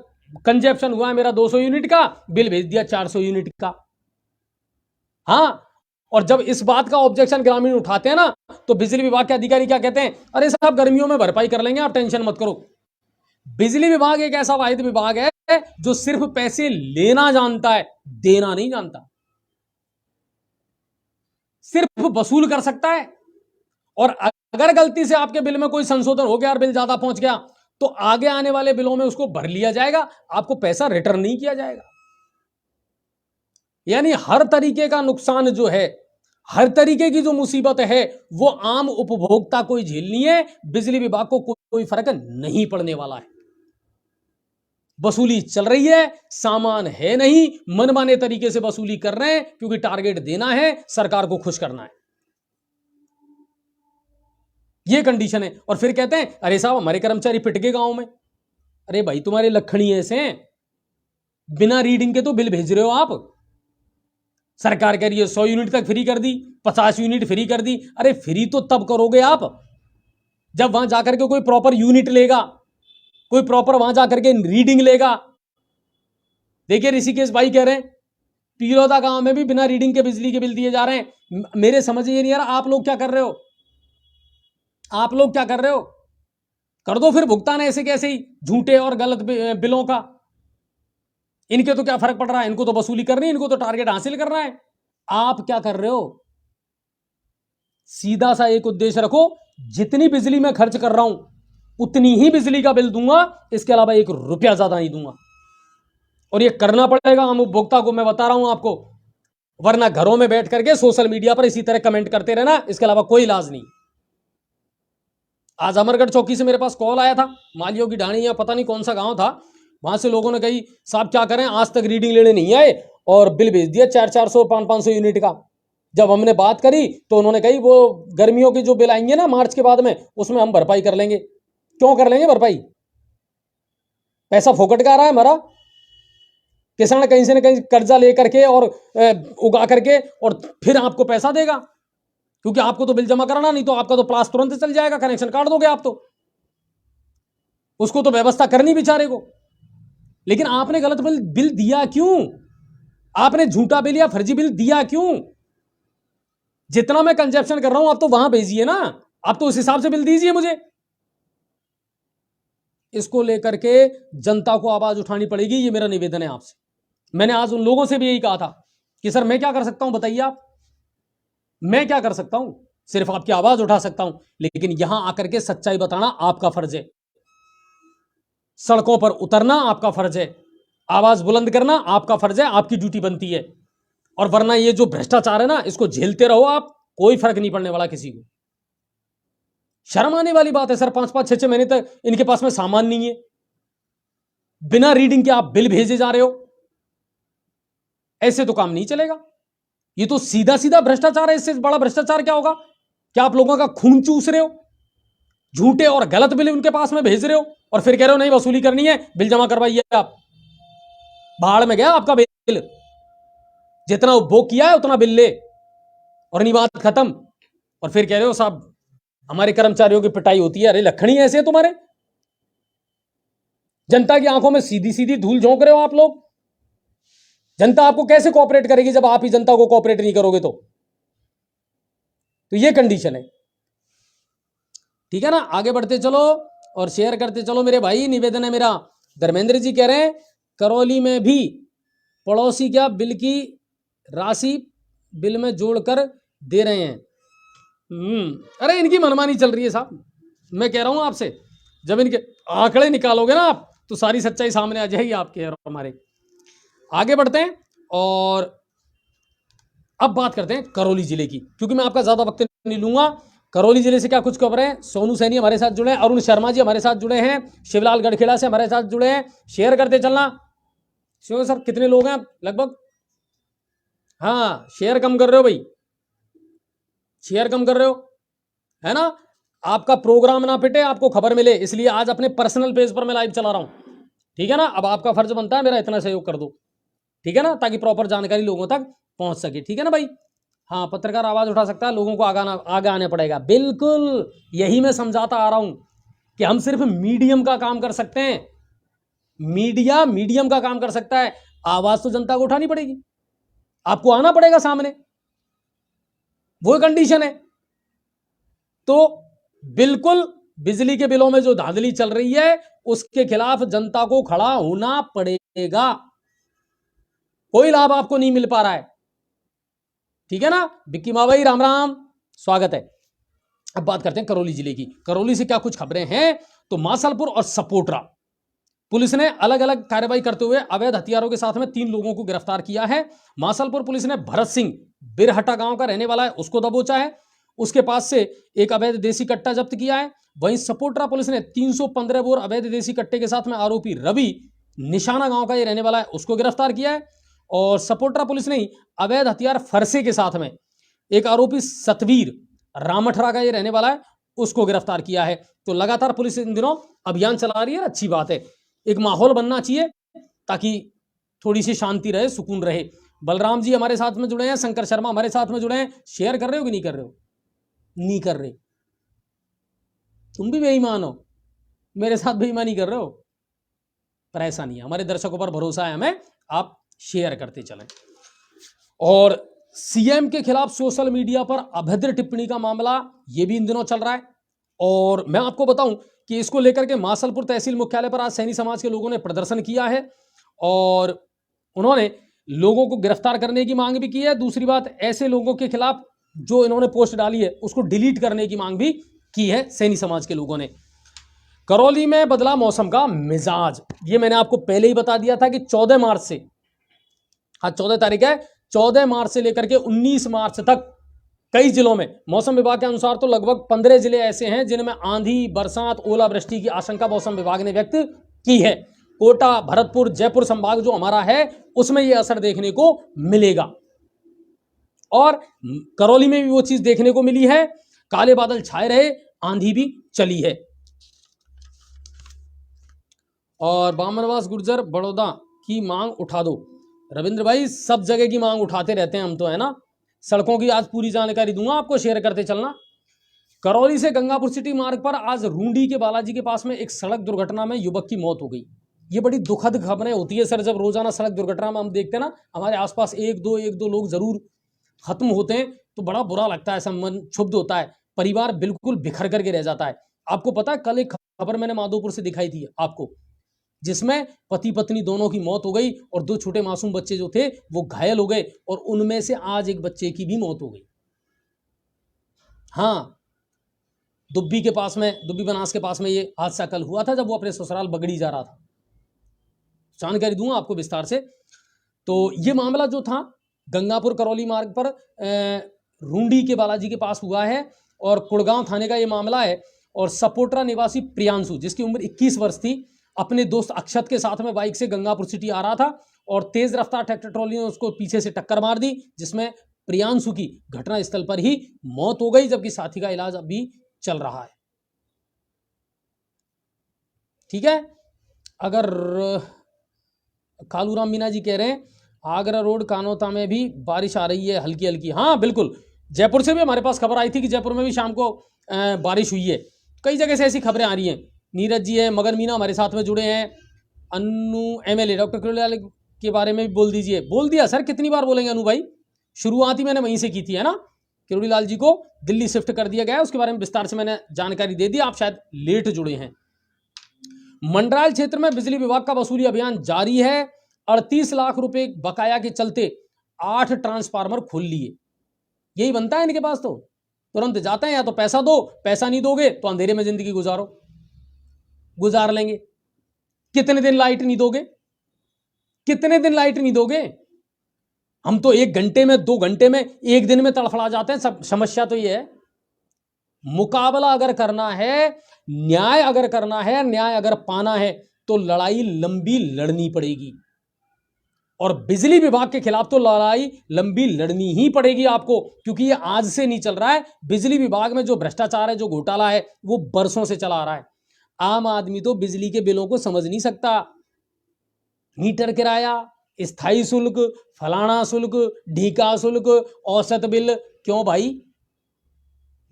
Speaker 1: कंजप्शन हुआ है मेरा 200 यूनिट का, बिल भेज दिया 400 यूनिट का। हां, और जब इस बात का ऑब्जेक्शन ग्रामीण उठाते हैं ना, तो बिजली विभाग के अधिकारी क्या कहते हैं, अरे साहब गर्मियों में भरपाई कर लेंगे, आप टेंशन मत करो। बिजली विभाग एक ऐसा वाहिद विभाग है जो सिर्फ पैसे लेना जानता है, देना नहीं जानता। सिर्फ वसूल कर सकता है, और अगर गलती से आपके बिल में कोई संशोधन हो गया और बिल ज्यादा पहुंच गया, तो आगे आने वाले बिलों में उसको भर लिया जाएगा, आपको पैसा रिटर्न नहीं किया जाएगा। यानी हर तरीके का नुकसान जो है, हर तरीके की जो मुसीबत है, वो आम उपभोक्ता को ही झेलनी है। बिजली विभाग को कोई फर्क नहीं पड़ने वाला है। वसूली चल रही है, सामान है नहीं, मनमाने तरीके से वसूली कर रहे हैं क्योंकि टारगेट देना है, सरकार को खुश करना है। ये कंडीशन है। और फिर कहते हैं अरे साहब हमारे कर्मचारी पिट गए गांव में। अरे भाई तुम्हारे लक्षण ऐसे हैं, बिना रीडिंग के तो बिल भेज रहे हो आप। सरकार कह रही है 100 यूनिट तक फ्री कर दी, 50 यूनिट फ्री कर दी। अरे फ्री तो तब करोगे आप जब वहां जाकर के कोई प्रॉपर यूनिट लेगा, कोई प्रॉपर वहां जाकर के रीडिंग लेगा। देखिए ऋषिकेश भाई कह रहे हैं पिरोदा गांव में भी बिना रीडिंग के बिजली के बिल दिए जा रहे हैं। मेरे समझ ये नहीं आ रहा आप लोग क्या कर रहे हो, आप लोग क्या कर रहे हो? कर दो फिर भुगतान ऐसे कैसे ही झूठे और गलत बिलों का। इनके तो क्या फर्क पड़ रहा है, इनको तो वसूली करनी है, इनको तो टारगेट हासिल करना है। आप क्या कर रहे हो? सीधा सा एक उद्देश्य रखो, जितनी बिजली मैं खर्च कर रहा हूं उतनी ही बिजली का बिल दूंगा, इसके अलावा 1 रुपया ज्यादा नहीं दूंगा। और ये करना पड़ेगा हम उपभोक्ता को, मैं बता रहा हूं आपको, वरना घरों में बैठ करके सोशल मीडिया पर इसी तरह कमेंट करते रहना, इसके अलावा कोई इलाज नहीं। आज अमरगढ़ चौकी से मेरे पास कॉल आया था, मालियों की ढाणी या पता नहीं कौन सा गांव था, वहां से लोगों ने कही साहब क्या करें, आज तक रीडिंग लेने नहीं आए और बिल भेज दिया 400 500 यूनिट का। जब हमने बात करी तो उन्होंने कही वो गर्मियों के जो बिल आएंगे ना मार्च के बाद में, उसमें हम भरपाई कर लेंगे। क्यों कर लेंगे भरपाई? पैसा फोकट का आ रहा है हमारा। किसान कहीं से न कहीं कर्जा लेकर के और उगा करके और फिर आपको पैसा देगा, क्योंकि आपको तो बिल जमा कराना, नहीं तो आपका तो प्लास तुरंत चल जाएगा, कनेक्शन काट दोगे आप तो। उसको तो व्यवस्था करनी बेचारे को। लेकिन आपने गलत बिल दिया क्यों? आपने झूठा बिल या फर्जी बिल दिया क्यों? जितना मैं कंजप्शन कर रहा हूं आप तो वहां भेजिए ना, आप तो उस हिसाब से बिल दीजिए मुझे। इसको लेकर के जनता को आवाज उठानी पड़ेगी, ये मेरा निवेदन है आपसे। मैंने आज उन लोगों से भी यही कहा था कि सर मैं क्या कर सकता हूं बताइए आप, मैं क्या कर सकता हूं? सिर्फ आपकी आवाज उठा सकता हूं, लेकिन यहां आकर के सच्चाई बताना आपका फर्ज है। सड़कों पर उतरना आपका फर्ज है, आवाज बुलंद करना आपका फर्ज है, आपकी ड्यूटी बनती है। और वरना ये जो भ्रष्टाचार है ना, इसको झेलते रहो आप, कोई फर्क नहीं पड़ने वाला किसी को। शर्म आने वाली बात है सर, 5-5 6-6 महीने तक इनके पास में सामान नहीं है, बिना रीडिंग के आप बिल भेजे जा रहे हो। ऐसे तो काम नहीं चलेगा, ये तो सीधा सीधा भ्रष्टाचार है। इससे बड़ा भ्रष्टाचार क्या होगा? क्या आप लोगों का खून चूस रहे हो, झूठे और गलत बिल उनके पास में भेज रहे हो और फिर कह रहे हो नहीं वसूली करनी है, बिल जमा करवाइए। आप भाड़ में गया आपका बिल, जितना उपभोग किया है उतना बिल ले और नहीं बात खत्म। और फिर कह रहे हो साहब हमारे कर्मचारियों की पिटाई होती है। अरे लखनी ऐसे है तुम्हारे, जनता की आंखों में सीधी सीधी धूल झोंक रहे हो आप लोग। जनता आपको कैसे कोऑपरेट करेगी जब आप ही जनता को कोऑपरेट नहीं करोगे? तो ये कंडीशन है, ठीक है ना। आगे बढ़ते चलो और शेयर करते चलो मेरे भाई, निवेदन है मेरा। धर्मेंद्र जी कह रहे हैं करौली में भी पड़ोसी क्या बिल की राशि बिल में जोड़कर दे रहे हैं। अरे इनकी मनमानी चल रही है साहब, मैं कह रहा हूं आपसे, जब इनके आंकड़े निकालोगे ना आप तो सारी सच्चाई सामने आ जाएगी आपके और हमारे। आगे बढ़ते हैं और अब बात करते हैं करौली जिले की, क्योंकि मैं आपका ज्यादा वक्त नहीं लूंगा। करौली जिले से क्या कुछ खबर है? सोनू सैनी हमारे साथ जुड़े हैं, अरुण शर्मा जी हमारे साथ जुड़े हैं, शिवलाल गढ़खेड़ा से हमारे साथ जुड़े हैं। शेयर करते चलना। शिव सर कितने लोग हैं लगभग? हाँ शेयर कम कर रहे हो भाई, शेयर कम कर रहे हो, है ना। आपका प्रोग्राम ना पिटे, आपको खबर मिले, इसलिए आज अपने पर्सनल पेज पर मैं लाइव चला रहा हूं, ठीक है ना। अब आपका फर्ज बनता है मेरा इतना सहयोग कर दो, ठीक है ना, ताकि प्रॉपर जानकारी लोगों तक पहुंच सके, ठीक है ना भाई। हाँ पत्रकार आवाज उठा सकता है, लोगों को आगे आने पड़ेगा। बिल्कुल यही मैं समझाता आ रहा हूं कि हम सिर्फ मीडियम का काम कर सकते हैं, मीडिया मीडियम का काम कर सकता है, आवाज तो जनता को उठानी पड़ेगी, आपको आना पड़ेगा सामने, वो कंडीशन है। तो बिल्कुल बिजली के बिलों में जो धांधली चल रही है उसके खिलाफ जनता को खड़ा होना पड़ेगा, कोई लाभ आपको नहीं मिल पा रहा है, ठीक है ना। बिक्की मावई राम राम, स्वागत है। अब बात करते हैं करौली जिले की। करौली से क्या कुछ खबरें हैं? तो मासलपुर और सपोटरा पुलिस ने अलग अलग कार्रवाई करते हुए अवैध हथियारों के साथ में 3 लोगों को गिरफ्तार किया है। मासलपुर पुलिस ने भरत सिंह बिरहटा गांव का रहने वाला है, उसको दबोचा है, उसके पास से एक अवैध देसी कट्टा जब्त किया है। वहीं सपोटरा पुलिस ने 315 बोर अवैध देसी कट्टे के साथ में आरोपी रवि निशाना गांव का ये रहने वाला है, उसको गिरफ्तार किया है। और सपोटरा पुलिस ने अवैध हथियार फरसे के साथ में एक आरोपी सतवीर रामठरा का ये रहने वाला है, उसको गिरफ्तार किया है। तो लगातार पुलिस इन दिनों अभियान चला रही है, अच्छी बात है। एक माहौल बनना चाहिए ताकि थोड़ी सी शांति रहे, सुकून रहे। बलराम जी हमारे साथ में जुड़े हैं, शंकर शर्मा हमारे साथ में जुड़े हैं। शेयर कर रहे हो कि नहीं कर रहे हो? नहीं कर रहे। तुम भी बेईमान हो, मेरे साथ बेईमानी कर रहे हो, पर ऐसा नहीं है। हमारे दर्शकों पर भरोसा है हमें, आप शेयर करते चलें। और सीएम के खिलाफ सोशल मीडिया पर अभद्र टिप्पणी का मामला यह भी इन दिनों चल रहा है। और मैं आपको बताऊं कि इसको लेकर के मासलपुर तहसील मुख्यालय पर आज सैनी समाज के लोगों ने प्रदर्शन किया है और उन्होंने लोगों को गिरफ्तार करने की मांग भी की है। दूसरी बात, ऐसे लोगों के खिलाफ जो इन्होंने पोस्ट डाली है उसको डिलीट करने की मांग भी की है सैनी समाज के लोगों ने। करौली में बदला मौसम का मिजाज, ये मैंने आपको पहले ही बता दिया था कि 14 मार्च से, आज 14 तारीख है, 14 मार्च से लेकर के 19 मार्च तक कई जिलों में मौसम विभाग के अनुसार तो लगभग 15 जिले ऐसे हैं जिनमें आंधी, बरसात, ओलावृष्टि की आशंका मौसम विभाग ने व्यक्त की है। कोटा, भरतपुर, जयपुर संभाग जो हमारा है उसमें यह असर देखने को मिलेगा। और करौली में भी वो चीज देखने को मिली है, काले बादल छाए रहे, आंधी भी चली है। और बामनवास गुर्जर बड़ौदा की मांग उठा दो। रविंद्र भाई, सब जगह की मांग उठाते रहते हैं हम तो, है ना। सड़कों की आज पूरी जानकारी दूंगा आपको, शेयर करते चलना। करौली से गंगापुर सिटी मार्ग पर आज रूंडी के बालाजी के पास में एक सड़क दुर्घटना में युवक की मौत हो गई। ये बड़ी दुखद खबरें होती है सर, जब रोजाना सड़क दुर्घटना में हम देखते हैं ना हमारे आसपास एक दो लोग जरूर खत्म होते हैं तो बड़ा बुरा लगता है, मन क्षुब्ध होता है, परिवार बिल्कुल बिखर करके रह जाता है। आपको पता है, कल एक खबर मैंने माधोपुर से दिखाई थी आपको, जिसमें पति पत्नी दोनों की मौत हो गई और 2 छोटे मासूम बच्चे जो थे वो घायल हो गए और उनमें से आज एक बच्चे की भी मौत हो गई। हाँ, दुब्बी के पास में, दुब्बी बनास के पास में ये हादसा कल हुआ था जब वो अपने ससुराल बगड़ी जा रहा था। जानकारी दूंगा आपको विस्तार से। तो ये मामला जो था गंगापुर करौली मार्ग पर रूंडी के बालाजी के पास हुआ है और कुड़गांव थाने का ये मामला है। और सपोटरा निवासी प्रियांशु, जिसकी उम्र 21 वर्ष थी, अपने दोस्त अक्षत के साथ में बाइक से गंगापुर सिटी आ रहा था और तेज रफ्तार ट्रैक्टर ट्रॉली ने उसको पीछे से टक्कर मार दी, जिसमें प्रियांशु की घटनास्थल पर ही मौत हो गई, जबकि साथी का इलाज अभी चल रहा है। ठीक है। अगर कालूराम मीना जी कह रहे हैं आगरा रोड कानोता में भी बारिश आ रही है हल्की हल्की। हाँ बिल्कुल, जयपुर से भी हमारे पास खबर आई थी कि जयपुर में भी शाम को बारिश हुई है। कई जगह से ऐसी खबरें आ रही हैं। नीरज जी है, मगन मीना हमारे साथ में जुड़े हैं, अनु एमएलए डॉक्टर किरोड़ीलाल के बारे में भी बोल दीजिए। बोल दिया सर, कितनी बार बोलेंगे अनु भाई, शुरुआत ही मैंने वहीं से की थी, है ना। किरोड़ीलाल जी को दिल्ली शिफ्ट कर दिया गया है, उसके बारे में विस्तार से मैंने जानकारी दे दी, आप शायद लेट जुड़े हैं। मंडरायल क्षेत्र में बिजली विभाग का वसूली अभियान जारी है। 38 लाख रुपए बकाया के चलते 8 ट्रांसफार्मर खोल लिए। यही बनता है इनके पास, तो तुरंत जाते हैं, या तो पैसा दो, पैसा नहीं दोगे तो अंधेरे में जिंदगी गुजार लेंगे। कितने दिन लाइट नहीं दोगे, कितने दिन लाइट नहीं दोगे? हम तो 1 घंटे में, 2 घंटे में, 1 दिन में तड़फड़ा जाते हैं। सब समस्या तो ये है, मुकाबला अगर करना है, न्याय अगर करना है, न्याय अगर पाना है तो लड़ाई लंबी लड़नी पड़ेगी। और बिजली विभाग के खिलाफ तो लड़ाई लंबी लड़नी ही पड़ेगी आपको, क्योंकि ये आज से नहीं चल रहा है। बिजली विभाग में जो भ्रष्टाचार है, जो घोटाला है, वो बरसों से चला आ रहा है। आम आदमी तो बिजली के बिलों को समझ नहीं सकता। मीटर किराया, स्थायी शुल्क, फलाना शुल्क, ढीका शुल्क, औसत बिल, क्यों भाई?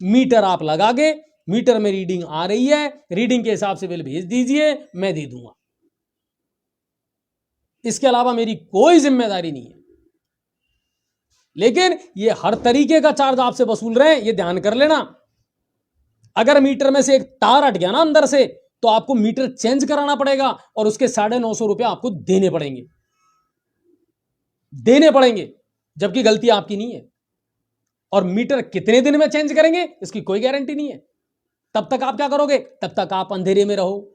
Speaker 1: मीटर आप लगा के, मीटर में रीडिंग आ रही है, रीडिंग के हिसाब से बिल भेज दीजिए, मैं दे दूंगा। इसके अलावा मेरी कोई जिम्मेदारी नहीं है। लेकिन ये हर तरीके का चार्ज आपसे वसूल रहे हैं, ये ध्यान कर लेना। अगर मीटर में से एक तार हट गया ना अंदर से, तो आपको मीटर चेंज कराना पड़ेगा और उसके 950 रुपए आपको देने पड़ेंगे, जबकि गलती आपकी नहीं है। और मीटर कितने दिन में चेंज करेंगे इसकी कोई गारंटी नहीं है। तब तक आप क्या करोगे? तब तक आप अंधेरे में रहो।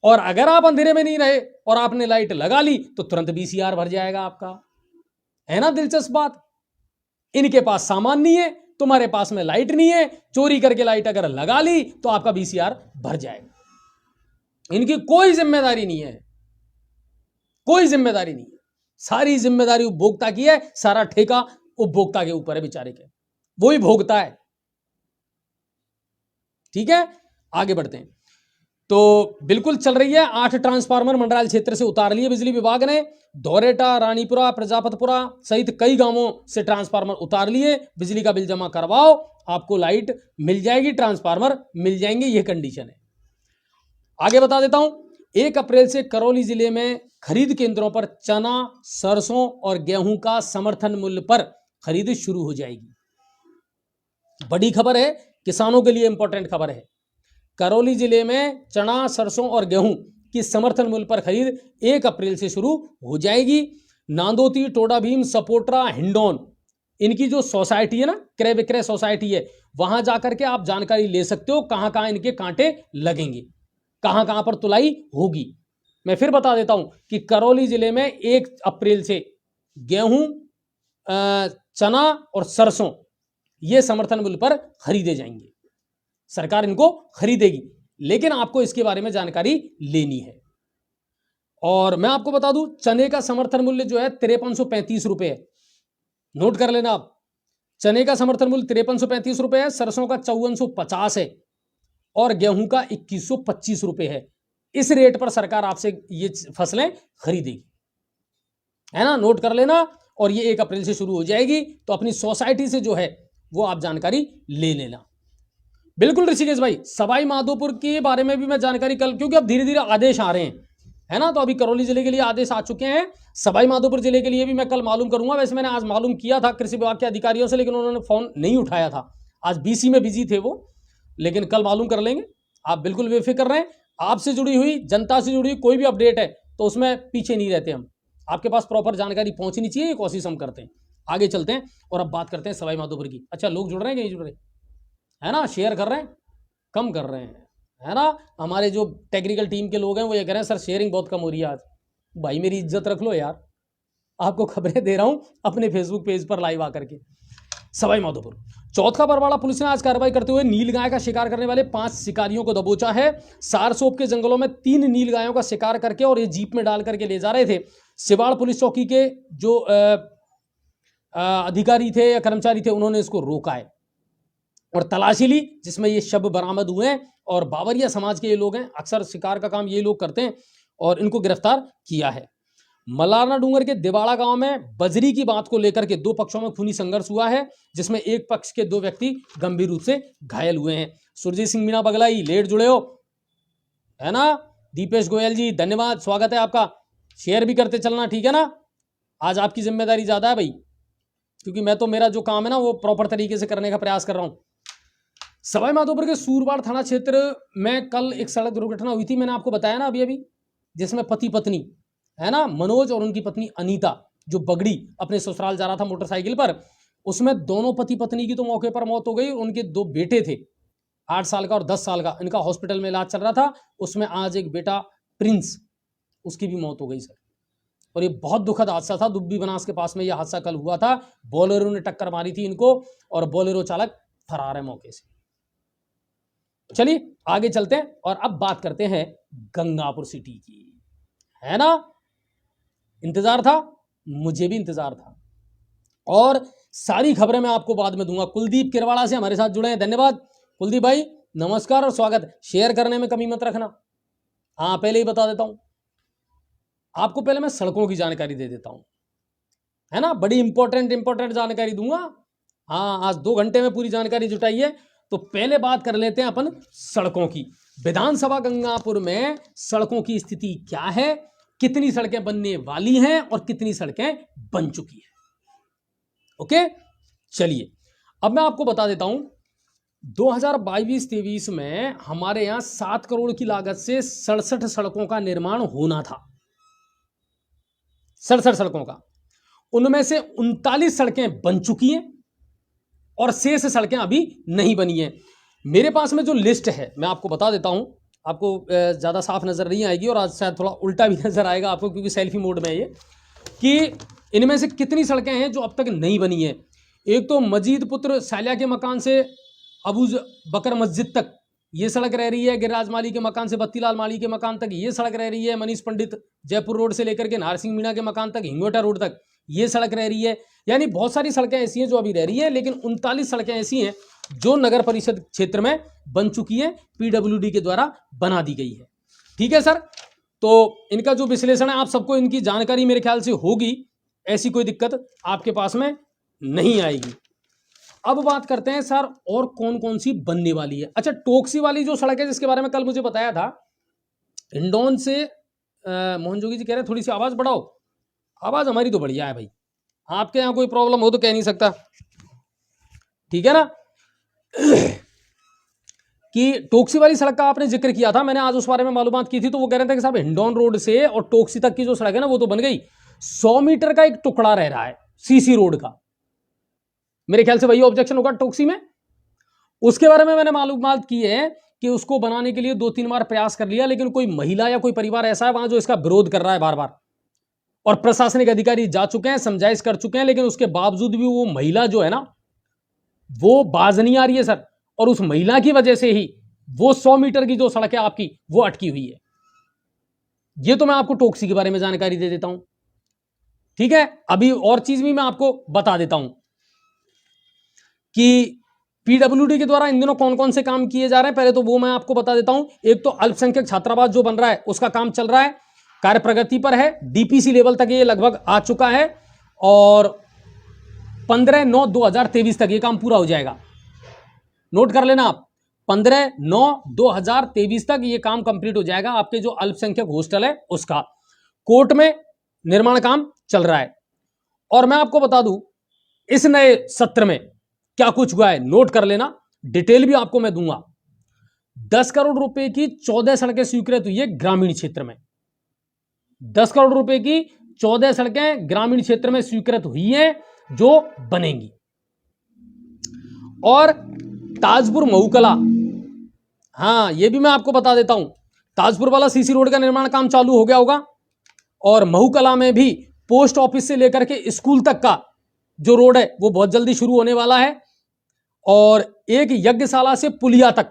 Speaker 1: और अगर आप अंधेरे में नहीं रहे और आपने लाइट लगा ली तो तुरंत बीसीआर भर जाएगा आपका। है ना दिलचस्प बात? इनके पास सामान नहीं है, तुम्हारे पास में लाइट नहीं है, चोरी करके लाइट अगर लगा ली तो आपका बीसीआर भर जाएगा। इनकी कोई जिम्मेदारी नहीं है, कोई जिम्मेदारी नहीं है। सारी जिम्मेदारी उपभोक्ता की है, सारा ठेका उपभोक्ता के ऊपर है बेचारे के, वो ही भोगता है। ठीक है, आगे बढ़ते हैं। तो बिल्कुल चल रही है। 8 ट्रांसफार्मर मंडरायल क्षेत्र से उतार लिए बिजली विभाग ने। धौरेटा, रानीपुरा, प्रजापतपुरा सहित कई गांवों से ट्रांसफार्मर उतार लिए। बिजली का बिल जमा करवाओ, आपको लाइट मिल जाएगी, ट्रांसफार्मर मिल जाएंगे, यह कंडीशन है। आगे बता देता हूं, 1 अप्रैल से करौली जिले में खरीद केंद्रों पर चना, सरसों और गेहूं का समर्थन मूल्य पर खरीद शुरू हो जाएगी। बड़ी खबर है, किसानों के लिए इंपॉर्टेंट खबर है। करौली जिले में चना, सरसों और गेहूं की समर्थन मूल्य पर खरीद 1 अप्रैल से शुरू हो जाएगी। नांदोती, टोडा भीम, सपोट्रा, हिंडौन, इनकी जो सोसाइटी है ना, क्रय विक्रय सोसाइटी है, वहां जाकर के आप जानकारी ले सकते हो कहां कहां इनके कांटे लगेंगे, कहां कहां पर तुलाई होगी। मैं फिर बता देता हूं कि करौली जिले में 1 अप्रैल से गेहूं, चना और सरसों ये समर्थन मूल्य पर खरीदे जाएंगे। सरकार इनको खरीदेगी, लेकिन आपको इसके बारे में जानकारी लेनी है। और मैं आपको बता दूं, चने का समर्थन मूल्य जो है 5335 रुपए है। नोट कर लेना आप, चने का समर्थन मूल्य 5335 रुपए है, सरसों का 5450 है और गेहूं का 2125 रुपए है। इस रेट पर सरकार आपसे ये फसलें खरीदेगी, है ना, नोट कर लेना। और ये 1 अप्रैल से शुरू हो जाएगी, तो अपनी सोसाइटी से जो है वो आप जानकारी ले लेना। बिल्कुल ऋषिकेश भाई, सवाई माधोपुर के बारे में भी मैं जानकारी कल, क्योंकि अब धीरे धीरे आदेश आ रहे हैं, है ना, तो अभी करौली जिले के लिए आदेश आ चुके हैं, सवाई माधोपुर जिले के लिए भी मैं कल मालूम करूंगा। वैसे मैंने आज मालूम किया था कृषि विभाग के अधिकारियों से, लेकिन उन्होंने फोन नहीं उठाया था, आज बीसी में बिजी थे वो, लेकिन कल मालूम कर लेंगे। आप बिल्कुल बेफिक्र रहें, आपसे जुड़ी हुई, जनता से जुड़ी हुई कोई भी अपडेट है तो उसमें पीछे नहीं रहते हम, आपके पास प्रॉपर जानकारी पहुंचनी चाहिए, ये कोशिश हम करते हैं। आगे चलते हैं और अब बात करते हैं सवाई माधोपुर की। अच्छा, लोग जुड़ रहे हैं कि नहीं जुड़ रहे, है ना, शेयर कर रहे हैं, कम कर रहे हैं, है ना। हमारे जो टेक्निकल टीम के लोग हैं वो ये कह रहे हैं सर शेयरिंग बहुत कम हो रही है आज। भाई मेरी इज्जत रख लो यार, आपको खबरें दे रहा हूं अपने फेसबुक पेज पर लाइव आकर के। सवाई माधोपुर चौथा बरवाड़ा पुलिस ने आज कार्रवाई करते हुए नील गाय का शिकार करने वाले 5 शिकारियों को दबोचा है। सारसोप के जंगलों में 3 नील गायों का शिकार करके और ये जीप में डाल करके ले जा रहे थे। सिवाड़ पुलिस चौकी के जो अधिकारी थे या कर्मचारी थे, उन्होंने इसको रोका है और तलाशी ली, जिसमें ये शव बरामद हुए हैं। और बावरिया समाज के ये लोग हैं, अक्सर शिकार का काम ये लोग करते हैं, और इनको गिरफ्तार किया है। मलारना डूंगर के दिवाड़ा गांव में बजरी की बात को लेकर के 2 पक्षों में खूनी संघर्ष हुआ है, जिसमें एक पक्ष के 2 व्यक्ति गंभीर रूप से घायल हुए हैं। सुरजीत सिंह मीणा बगलाई लेट जुड़े हो, है ना। दीपेश गोयल जी धन्यवाद, स्वागत है आपका, शेयर भी करते चलना, ठीक है ना। आज आपकी जिम्मेदारी ज्यादा है भाई, क्योंकि मैं तो मेरा जो काम है ना वो प्रॉपर तरीके से करने का प्रयास कर रहा हूं। सवाई माधोपुर के सूरबाड़ थाना क्षेत्र में कल एक सड़क दुर्घटना हुई थी, मैंने आपको बताया ना अभी, जिसमें पति पत्नी, है ना, मनोज और उनकी पत्नी अनीता, जो बगड़ी अपने ससुराल जा रहा था मोटरसाइकिल पर, उसमें दोनों पति पत्नी की तो मौके पर मौत हो गई। उनके 2 बेटे थे, 8 साल का और 10 साल का, इनका हॉस्पिटल में इलाज चल रहा था। उसमें आज एक बेटा प्रिंस, उसकी भी मौत हो गई सर। और ये बहुत दुखद हादसा था, दुब्बी बनास के पास में यह हादसा कल हुआ था। बोलेरो ने टक्कर मारी थी इनको और बोलेरो चालक फरार है मौके से। चलिए आगे चलते हैं और अब बात करते हैं गंगापुर सिटी की, है ना। इंतजार था, मुझे भी इंतजार था, और सारी खबरें मैं आपको बाद में दूंगा। कुलदीप किरवाड़ा से हमारे साथ जुड़े हैं, धन्यवाद कुलदीप भाई, नमस्कार और स्वागत। शेयर करने में कमी मत रखना। हाँ, पहले ही बता देता हूं आपको, पहले मैं सड़कों की जानकारी दे देता हूं, है ना, बड़ी इंपॉर्टेंट जानकारी दूंगा। हाँ, आज 2 घंटे में पूरी जानकारी जुटाई है। तो पहले बात कर लेते हैं अपन सड़कों की। विधानसभा गंगापुर में सड़कों की स्थिति क्या है, कितनी सड़कें बनने वाली हैं और कितनी सड़कें बन चुकी हैं। ओके, चलिए अब मैं आपको बता देता हूं, 2022-23 में हमारे यहां 7 करोड़ की लागत से 67 सड़कों का निर्माण होना था। 67 सड़कों का, उनमें से 39 सड़कें बन चुकी हैं और शेष सड़कें अभी नहीं बनी हैं। मेरे पास में जो लिस्ट है मैं आपको बता देता हूं, आपको ज़्यादा साफ नज़र नहीं आएगी और आज शायद थोड़ा उल्टा भी नज़र आएगा आपको, क्योंकि सेल्फी मोड में है ये, कि इनमें से कितनी सड़कें हैं जो अब तक नहीं बनी हैं। एक तो मजीद पुत्र सालिया के मकान से अबू बकर मस्जिद तक ये सड़क रह रही है। गिरिराज माली के मकान से बत्तीलाल माली के मकान तक ये सड़क रह रही है। मनीष पंडित जयपुर रोड से लेकर के नारसिंह मीणा के मकान तक, हिंगोटा रोड तक ये सड़क रह रही है, यानी बहुत सारी सड़कें ऐसी हैं जो अभी रह रही है, लेकिन 39 सड़कें ऐसी हैं जो नगर परिषद क्षेत्र में बन चुकी है, पीडब्ल्यूडी के द्वारा बना दी गई है। ठीक है सर, तो इनका जो विश्लेषण है आप सबको इनकी जानकारी मेरे ख्याल से होगी, ऐसी कोई दिक्कत आपके पास में नहीं आएगी। अब बात करते हैं सर और कौन कौन सी बनने वाली है। अच्छा, टोक्सी वाली जो सड़क है जिसके बारे में कल मुझे बताया था, हिंडौन से मोहन जोगी जी कह रहे हैं थोड़ी सी आवाज बढ़ाओ। आवाज हमारी तो बढ़िया है भाई, आपके यहाँ कोई प्रॉब्लम हो तो कह नहीं सकता, ठीक है ना। कि टोक्सी वाली सड़क का आपने जिक्र किया था, मैंने आज उस बारे में मालूमात की थी, तो वो कह रहे थे कि साहब हिंडौन रोड से और टोक्सी तक की जो सड़क है ना वो तो बन गई, 100 मीटर का एक टुकड़ा रह रहा है सीसी रोड का। मेरे ख्याल से वही ऑब्जेक्शन होगा टोक्सी में। उसके बारे में मैंने मालूमात की है कि उसको बनाने के लिए 2-3 बार प्रयास कर लिया, लेकिन कोई महिला या कोई परिवार ऐसा है वहां जो इसका विरोध कर रहा है बार बार, और प्रशासनिक अधिकारी जा चुके हैं, समझाइश कर चुके हैं, लेकिन उसके बावजूद भी वो महिला जो है ना वो बाज नहीं आ रही है सर, और उस महिला की वजह से ही वो 100 मीटर की जो सड़क है आपकी वो अटकी हुई है। ये तो मैं आपको टोक्सी के बारे में जानकारी दे देता हूं, ठीक है। अभी और चीज भी मैं आपको बता देता हूं कि पीडब्ल्यूडी के द्वारा इन दिनों कौन कौन से काम किए जा रहे हैं, पहले तो वो मैं आपको बता देता हूं। एक तो अल्पसंख्यक छात्रावास जो बन रहा है उसका काम चल रहा है, कार्य प्रगति पर है, डीपीसी लेवल तक ये लगभग आ चुका है, और 15/9/2023 तक ये काम पूरा हो जाएगा। नोट कर लेना आप, 15/9/2023 तक ये काम कंप्लीट हो जाएगा। आपके जो अल्पसंख्यक हॉस्टल है उसका कोर्ट में निर्माण काम चल रहा है। और मैं आपको बता दूं इस नए सत्र में क्या कुछ हुआ है, नोट कर लेना, डिटेल भी आपको मैं दूंगा। 10 करोड़ रुपए की 14 सड़कें स्वीकृत हुई है ग्रामीण क्षेत्र में। 10 करोड़ रुपए की 14 सड़कें ग्रामीण क्षेत्र में स्वीकृत हुई हैं जो बनेंगी। और ताजपुर महूकला, हाँ ये भी मैं आपको बता देता हूं, ताजपुर वाला सीसी रोड का निर्माण काम चालू हो गया होगा, और महूकला में भी पोस्ट ऑफिस से लेकर के स्कूल तक का जो रोड है वो बहुत जल्दी शुरू होने वाला है। और एक यज्ञशाला से पुलिया तक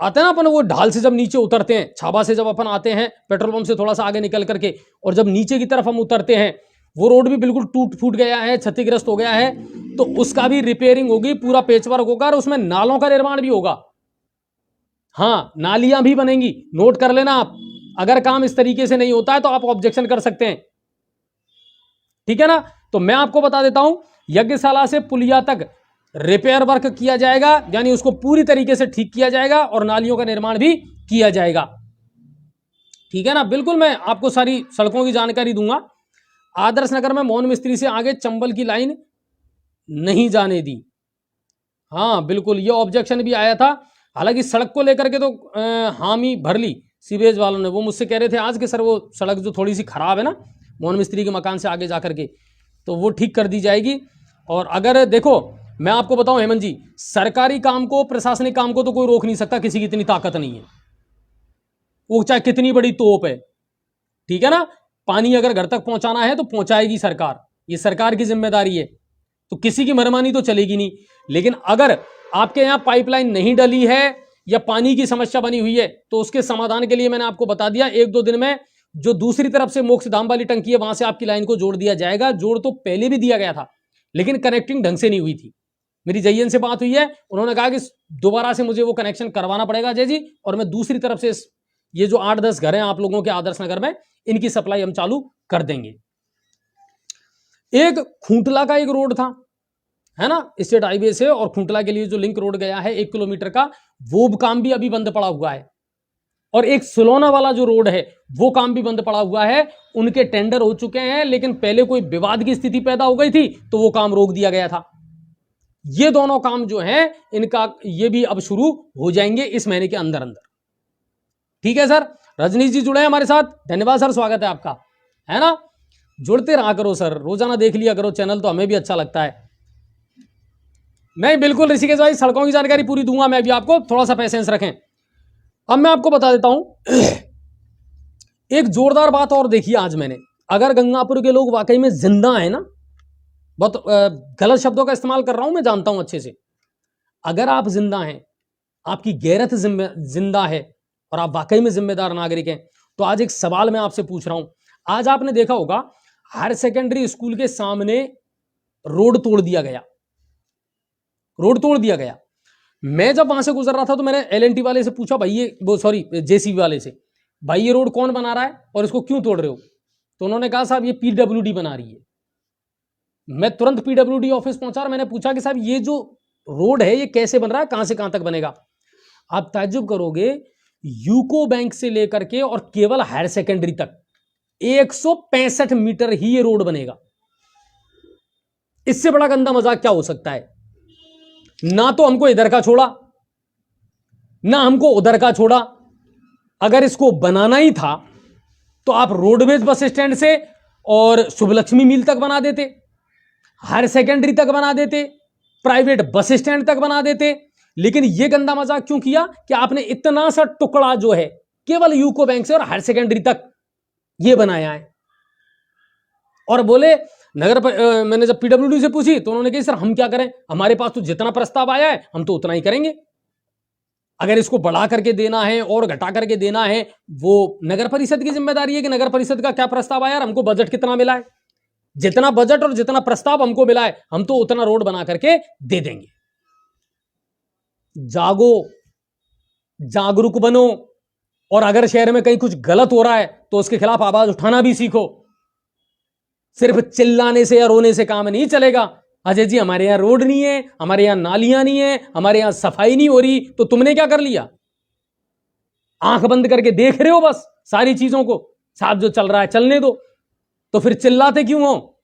Speaker 1: आते हैं ना अपन, वो ढाल से जब नीचे उतरते हैं, छाबा से जब अपन आते हैं पेट्रोल पंप से थोड़ा सा आगे निकल करके, और जब नीचे की तरफ हम उतरते हैं वो रोड भी बिल्कुल टूट फूट गया है, क्षतिग्रस्त हो गया है, तो उसका भी रिपेयरिंग होगी, पूरा पेचवर्क होगा, और उसमें नालों का निर्माण भी होगा। हाँ, नालियां भी बनेंगी, नोट कर लेना आप। अगर काम इस तरीके से नहीं होता है तो आप ऑब्जेक्शन कर सकते हैं, ठीक है ना। तो मैं आपको बता देता हूं, यज्ञशाला से पुलिया तक रिपेयर वर्क किया जाएगा, यानी उसको पूरी तरीके से ठीक किया जाएगा, और नालियों का निर्माण भी किया जाएगा, ठीक है ना। बिल्कुल मैं आपको सारी सड़कों की जानकारी दूंगा। आदर्श नगर में मोहन मिस्त्री से आगे चंबल की लाइन नहीं जाने दी, हाँ बिल्कुल ये ऑब्जेक्शन भी आया था। हालांकि सड़क को लेकर के तो हामी भर ली सीवेज वालों ने। वो मुझसे कह रहे थे आज कि सर वो सड़क जो थोड़ी सी खराब है ना मोहन मिस्त्री के मकान से आगे जाकर के, तो वो ठीक कर दी जाएगी। और अगर देखो मैं आपको बताऊं हेमंत जी, सरकारी काम को, प्रशासनिक काम को तो कोई रोक नहीं सकता, किसी की इतनी ताकत नहीं है, वो चाहे कितनी बड़ी तोप है, ठीक है ना। पानी अगर घर तक पहुंचाना है तो पहुंचाएगी सरकार, ये सरकार की जिम्मेदारी है, तो किसी की मनमानी तो चलेगी नहीं। लेकिन अगर आपके यहां पाइपलाइन नहीं डली है या पानी की समस्या बनी हुई है तो उसके समाधान के लिए मैंने आपको बता दिया, 1-2 दिन में जो दूसरी तरफ से मोक्षधाम वाली टंकी है वहां से आपकी लाइन को जोड़ दिया जाएगा। जोड़ तो पहले भी दिया गया था लेकिन कनेक्टिंग ढंग से नहीं हुई थी। मेरी जयन से बात हुई है, उन्होंने कहा कि दोबारा से मुझे वो कनेक्शन करवाना पड़ेगा अजय जी, और मैं दूसरी तरफ से ये जो 8-10 घर हैं आप लोगों के आदर्श नगर में, इनकी सप्लाई हम चालू कर देंगे। एक खूंटला का एक रोड था, है ना, स्टेट हाईवे से और खूंटला के लिए जो लिंक रोड गया है 1 किलोमीटर का, वो काम भी अभी बंद पड़ा हुआ है। और एक सुलोना वाला जो रोड है वो काम भी बंद पड़ा हुआ है, उनके टेंडर हो चुके हैं, लेकिन पहले कोई विवाद की स्थिति पैदा हो गई थी तो वो काम रोक दिया गया था। ये दोनों काम जो हैं इनका ये भी अब शुरू हो जाएंगे इस महीने के अंदर अंदर, ठीक है सर। रजनीश जी जुड़े हैं हमारे साथ, धन्यवाद सर, स्वागत है आपका, है ना। जुड़ते रहा करो सर, रोजाना देख लिया करो चैनल, तो हमें भी अच्छा लगता है। मैं बिल्कुल ऋषिकेश भाई सड़कों की जानकारी पूरी दूंगा मैं भी आपको, थोड़ा सा पेशेंस रखें। अब मैं आपको बता देता हूं एक जोरदार बात और देखिए आज मैंने, अगर गंगापुर के लोग वाकई में जिंदा है ना, बहुत गलत शब्दों का इस्तेमाल कर रहा हूं मैं, जानता हूं अच्छे से, अगर आप जिंदा हैं, आपकी गैरत जिंदा है और आप वाकई में जिम्मेदार नागरिक हैं, तो आज एक सवाल मैं आपसे पूछ रहा हूं। आज आपने देखा होगा हायर सेकेंडरी स्कूल के सामने रोड तोड़ दिया गया, रोड तोड़ दिया गया। मैं जब वहां से गुजर रहा था तो मैंने एलएनटी वाले से पूछा, भाई ये वो सॉरी जेसीबी वाले से, भाई ये रोड कौन बना रहा है और इसको क्यों तोड़ रहे हो? तो उन्होंने कहा साहब ये पीडब्ल्यूडी बना रही है। मैं तुरंत पीडब्ल्यूडी ऑफिस पहुंचा और मैंने पूछा कि साहब ये जो रोड है ये कैसे बन रहा है, कहां से कहां तक बनेगा? आप ताज्जुब करोगे, यूको बैंक से लेकर के और केवल हायर सेकेंडरी तक 165 मीटर ही ये रोड बनेगा। इससे बड़ा गंदा मजाक क्या हो सकता है? ना तो हमको इधर का छोड़ा, ना हमको उधर का छोड़ा। अगर इसको बनाना ही था तो आप रोडवेज बस स्टैंड से और शुभलक्ष्मी मिल तक बना देते, हायर सेकेंडरी तक बना देते, प्राइवेट बस स्टैंड तक बना देते। लेकिन यह गंदा मजाक क्यों किया कि आपने इतना सा टुकड़ा जो है केवल यूको बैंक से और हायर सेकेंडरी तक यह बनाया है? और बोले मैंने जब पीडब्ल्यूडी से पूछी तो उन्होंने कहा सर हम क्या करें, हमारे पास तो जितना प्रस्ताव आया है हम तो उतना ही करेंगे। अगर इसको बढ़ा करके देना है और घटा करके देना है वो नगर परिषद की जिम्मेदारी है कि नगर परिषद का क्या प्रस्ताव आया, हमको बजट कितना मिला है, जितना बजट और जितना प्रस्ताव हमको मिला है हम तो उतना रोड बना करके दे देंगे। जागो, जागरूक बनो, और अगर शहर में कहीं कुछ गलत हो रहा है तो उसके खिलाफ आवाज उठाना भी सीखो। सिर्फ चिल्लाने से या रोने से काम नहीं चलेगा। अजय जी हमारे यहां रोड नहीं है, हमारे यहां नालियां नहीं है, हमारे यहां सफाई नहीं हो रही, तो तुमने क्या कर लिया? आंख बंद करके देख रहे हो बस सारी चीजों को, साहब जो चल रहा है चलने दो, तो फिर चिल्लाते क्यों हो?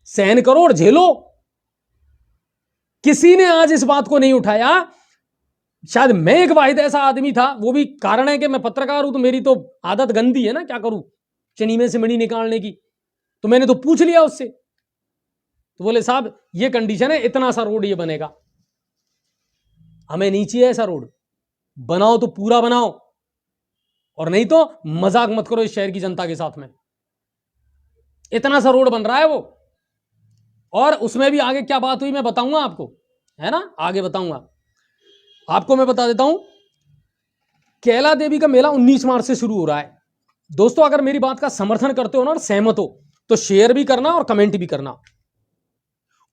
Speaker 1: सहन करो और झेलो। किसी ने आज इस बात को नहीं उठाया। शायद मैं एक वाहिद ऐसा आदमी था, वो भी कारण है कि मैं पत्रकार हूं तो मेरी तो आदत गंदी है ना, क्या करूं, चनी में से मणि निकालने की। तो मैंने तो पूछ लिया उससे, तो बोले साहब ये कंडीशन है, इतना सा रोड ये बनेगा, हमें नहीं चाहिए ऐसा रोड, बनाओ तो पूरा बनाओ और नहीं तो मजाक मत करो इस शहर की जनता के साथ में। इतना सा रोड बन रहा है वो, और उसमें भी आगे क्या बात हुई मैं बताऊंगा आपको, है ना, आगे बताऊंगा आपको। मैं बता देता हूं, कैला देवी का मेला 19 मार्च से शुरू हो रहा है। दोस्तों अगर मेरी बात का समर्थन करते हो ना और सहमत हो तो शेयर भी करना और कमेंट भी करना।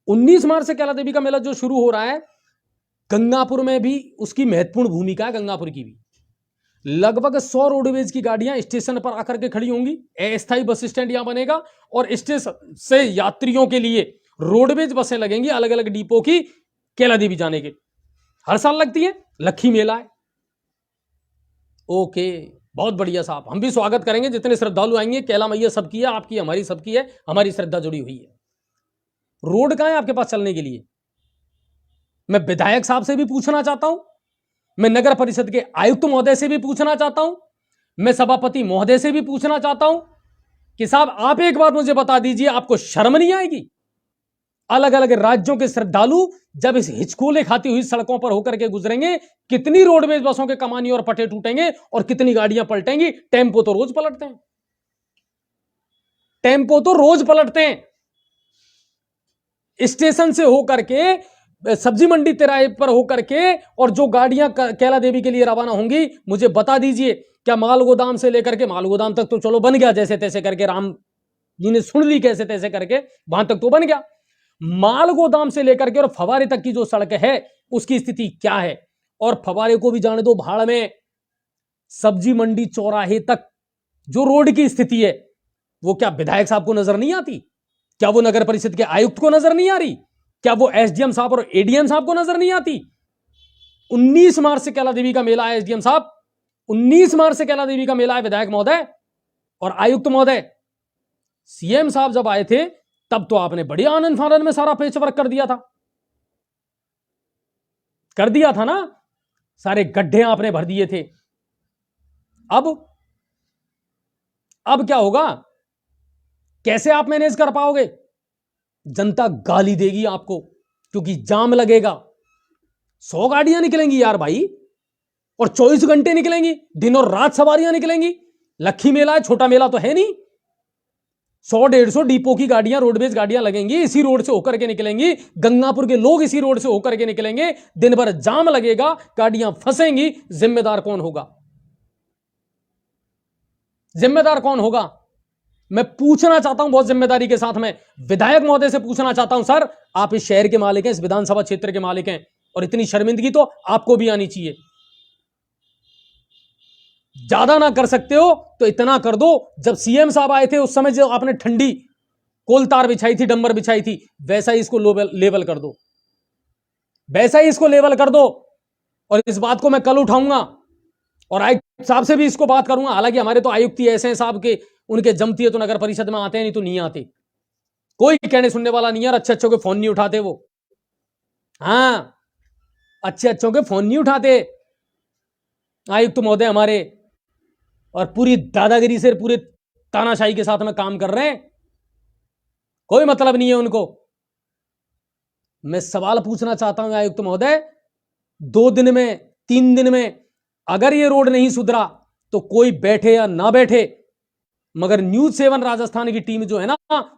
Speaker 1: 19 मार्च से कैला देवी का मेला जो शुरू हो रहा है, गंगापुर में भी उसकी महत्वपूर्ण भूमिका है। गंगापुर की भी लगभग 100 रोडवेज की गाड़ियां स्टेशन पर आकर के खड़ी होंगी। अस्थायी बस स्टैंड यहां बनेगा और स्टेशन से यात्रियों के लिए रोडवेज बसें लगेंगी अलग अलग डिपो की, कैला देवी जाने के। हर साल लगती है, लखी मेला है। ओके, बहुत बढ़िया साहब, हम भी स्वागत करेंगे। जितने श्रद्धालु आएंगे, कैला मैया सबकी है, आपकी हमारी सबकी है, हमारी श्रद्धा जुड़ी हुई है। रोड कहां है आपके पास चलने के लिए? मैं विधायक साहब से भी पूछना चाहता हूं, मैं नगर परिषद के आयुक्त महोदय से भी पूछना चाहता हूं, मैं सभापति महोदय से भी पूछना चाहता हूं कि साहब आप एक बार मुझे बता दीजिए, आपको शर्म नहीं आएगी? अलग अलग राज्यों के श्रद्धालु जब इस हिचकोले खाती हुई सड़कों पर होकर के गुजरेंगे, कितनी रोडवेज बसों के कमानी और पटे टूटेंगे और कितनी गाड़ियां पलटेंगी। टेम्पो तो रोज पलटते हैं, टेम्पो तो रोज पलटते हैं। स्टेशन से होकर के सब्जी मंडी तिराहे पर होकर के, और जो गाड़ियां कैला देवी के लिए रवाना होंगी, मुझे बता दीजिए क्या माल गोदाम से लेकर के, माल गोदाम तक तो चलो बन गया जैसे तैसे करके, राम जी ने सुन ली कैसे तैसे करके, वहां तक तो बन गया। माल गोदाम से लेकर के और फवारे तक की जो सड़क है उसकी स्थिति क्या है? और फवारे को भी जाने दो भाड़ में, सब्जी मंडी चौराहे तक जो रोड की स्थिति है वो क्या विधायक साहब को नजर नहीं आती? क्या वो नगर परिषद के आयुक्त को नजर नहीं आ रही? क्या वो एसडीएम साहब और एडीएम साहब को नजर नहीं आती? 19 मार्च से कैला देवी का मेला है एसडीएम साहब, 19 मार्च से कैला देवी का मेला है विधायक महोदय और आयुक्त महोदय। सीएम साहब जब आए थे तब तो आपने बड़ी आनंद फानंद में सारा पेचवर्क कर दिया था, कर दिया था ना, सारे गड्ढे आपने भर दिए थे। अब क्या होगा? कैसे आप मैनेज कर पाओगे? जनता गाली देगी आपको, क्योंकि जाम लगेगा। 100 गाड़ियां निकलेंगी यार भाई, और 24 घंटे निकलेंगी, दिन और रात सवारियां निकलेंगी। लखी मेला है, छोटा मेला तो है नहीं। 100-150 डिपो की गाड़ियां, रोडवेज गाड़ियां लगेंगी, इसी रोड से होकर के निकलेंगी। गंगापुर के लोग इसी रोड से होकर के निकलेंगे, दिन भर जाम लगेगा, गाड़ियां फंसेंगी। जिम्मेदार कौन होगा? जिम्मेदार कौन होगा? मैं पूछना चाहता हूं बहुत जिम्मेदारी के साथ में विधायक महोदय से पूछना चाहता हूं, सर आप इस शहर के मालिक हैं, इस विधानसभा क्षेत्र के मालिक हैं, और इतनी शर्मिंदगी तो आपको भी आनी चाहिए। ज्यादा ना कर सकते हो तो इतना कर दो, जब सीएम साहब आए थे उस समय जो आपने ठंडी कोलतार बिछाई थी, डंबर बिछाई थी, वैसा ही इसको लेवल कर दो, वैसा ही इसको लेवल कर दो। और इस बात को मैं कल उठाऊंगा और आयुक्त साहब से भी इसको बात करूंगा। हालांकि हमारे तो आयुक्त ही ऐसे हैं साहब के, उनके जमती है तो नगर परिषद में आते हैं, नहीं तो नहीं आते, कोई कहने सुनने वाला नहीं है। अच्छे अच्छों के फोन नहीं उठाते वो, हाँ अच्छे अच्छों के फोन नहीं उठाते आयुक्त महोदय हमारे, और पूरी दादागिरी से, पूरे तानाशाही के साथ में काम कर रहे हैं, कोई मतलब नहीं है उनको। मैं सवाल पूछना चाहता हूं आयुक्त महोदय, 2 दिन में 3 दिन में अगर ये रोड नहीं सुधरा तो कोई बैठे या ना बैठे, मगर न्यूज़ 7 राजस्थान की टीम जो है ना,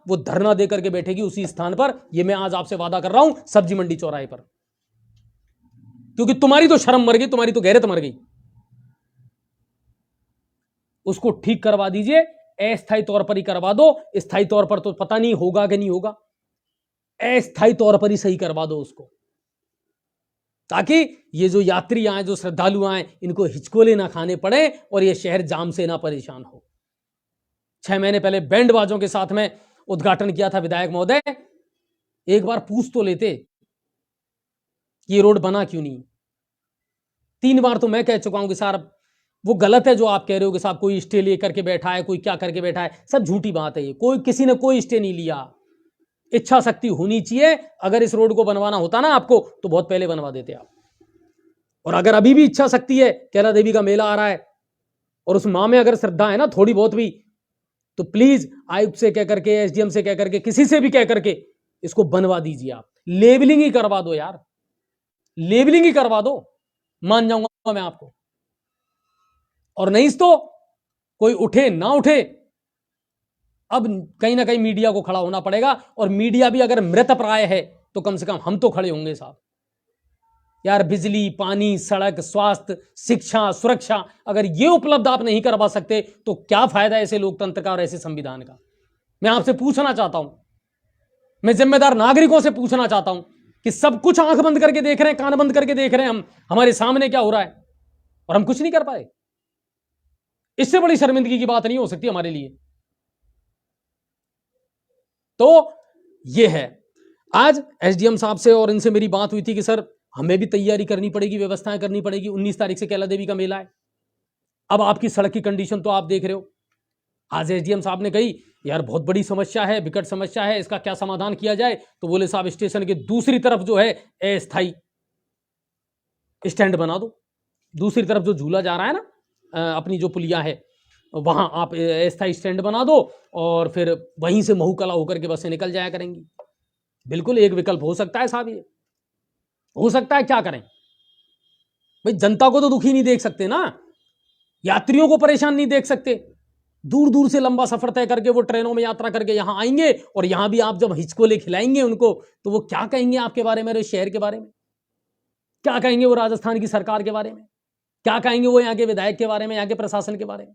Speaker 1: वो धरना देकर के बैठेगी उसी स्थान पर। ये मैं आज आपसे वादा कर रहा हूं, सब्जी मंडी चौराहे पर, क्योंकि तुम्हारी तो शर्म मर गई, तुम्हारी तो गैरत मर गई। उसको ठीक करवा दीजिए, अस्थायी तौर पर ही करवा दो, स्थायी तौर पर तो पता नहीं होगा कि नहीं होगा, अस्थायी तौर पर ही सही करवा दो उसको, ताकि ये जो यात्री आए, जो श्रद्धालु आए, इनको हिचकोले ना खाने पड़े और ये शहर जाम से ना परेशान हो। 6 महीने पहले बैंड बाजों के साथ में उद्घाटन किया था विधायक महोदय, एक बार पूछ तो लेते कि ये रोड बना क्यों नहीं। 3 बार तो मैं कह चुका हूं कि सर वो गलत है जो आप कह रहे हो कि साहब कोई स्टे लेकर के बैठा है, कोई क्या करके बैठा है, सब झूठी बात है ये। कोई किसी ने कोई स्टे नहीं लिया, इच्छा शक्ति होनी चाहिए। अगर इस रोड को बनवाना होता ना आपको तो बहुत पहले बनवा देते आप। और अगर अभी भी इच्छा शक्ति है, कैला देवी का मेला आ रहा है और उस मां में अगर श्रद्धा है ना थोड़ी बहुत भी, तो प्लीज आयुक्त से कह करके, एसडीएम से कह करके, किसी से भी कह करके इसको बनवा दीजिए आप। लेबलिंग ही करवा दो यार, लेबलिंग ही करवा दो, मान जाऊंगा मैं आपको। और नहीं तो कोई उठे ना उठे, अब कहीं ना कहीं मीडिया को खड़ा होना पड़ेगा। और मीडिया भी अगर मृत प्राय है तो कम से कम हम तो खड़े होंगे साहब। यार बिजली, पानी, सड़क, स्वास्थ्य, शिक्षा, सुरक्षा अगर ये उपलब्ध आप नहीं करवा सकते तो क्या फायदा ऐसे लोकतंत्र का और ऐसे संविधान का। मैं आपसे पूछना चाहता हूं, मैं जिम्मेदार नागरिकों से पूछना चाहता हूं कि सब कुछ आंख बंद करके देख रहे हैं, कान बंद करके देख रहे हैं हम, हमारे सामने क्या हो रहा है और हम कुछ नहीं कर पाए। इससे बड़ी शर्मिंदगी की बात नहीं हो सकती हमारे लिए। तो यह है, आज एसडीएम साहब से और इनसे मेरी बात हुई थी कि सर हमें भी तैयारी करनी पड़ेगी, व्यवस्थाएं करनी पड़ेगी। 19 तारीख से कैला देवी का मेला है। अब आपकी सड़क की कंडीशन तो आप देख रहे हो। आज एसडीएम साहब ने कही यार बहुत बड़ी समस्या है, विकट समस्या है, इसका क्या समाधान किया जाए। तो बोले साहब स्टेशन के दूसरी तरफ जो है अस्थाई स्टैंड बना दो, दूसरी तरफ जो झूला जा रहा है ना, अपनी जो पुलिया है वहां आप अस्थाई स्टैंड बना दो और फिर वहीं से महू कला होकर के बसें निकल जाया करेंगी। बिल्कुल एक विकल्प हो सकता है साहब, ये हो सकता है। क्या करें भाई, जनता को तो दुखी नहीं देख सकते ना, यात्रियों को परेशान नहीं देख सकते। दूर दूर से लंबा सफर तय करके वो ट्रेनों में यात्रा करके यहां आएंगे और यहां भी आप जब हिचकोले खिलाएंगे उनको तो वो क्या कहेंगे आपके बारे में, शहर के बारे में क्या कहेंगे, वो राजस्थान की सरकार के बारे में क्या कहेंगे, वो यहाँ के विधायक के बारे में, यहाँ के प्रशासन के बारे में।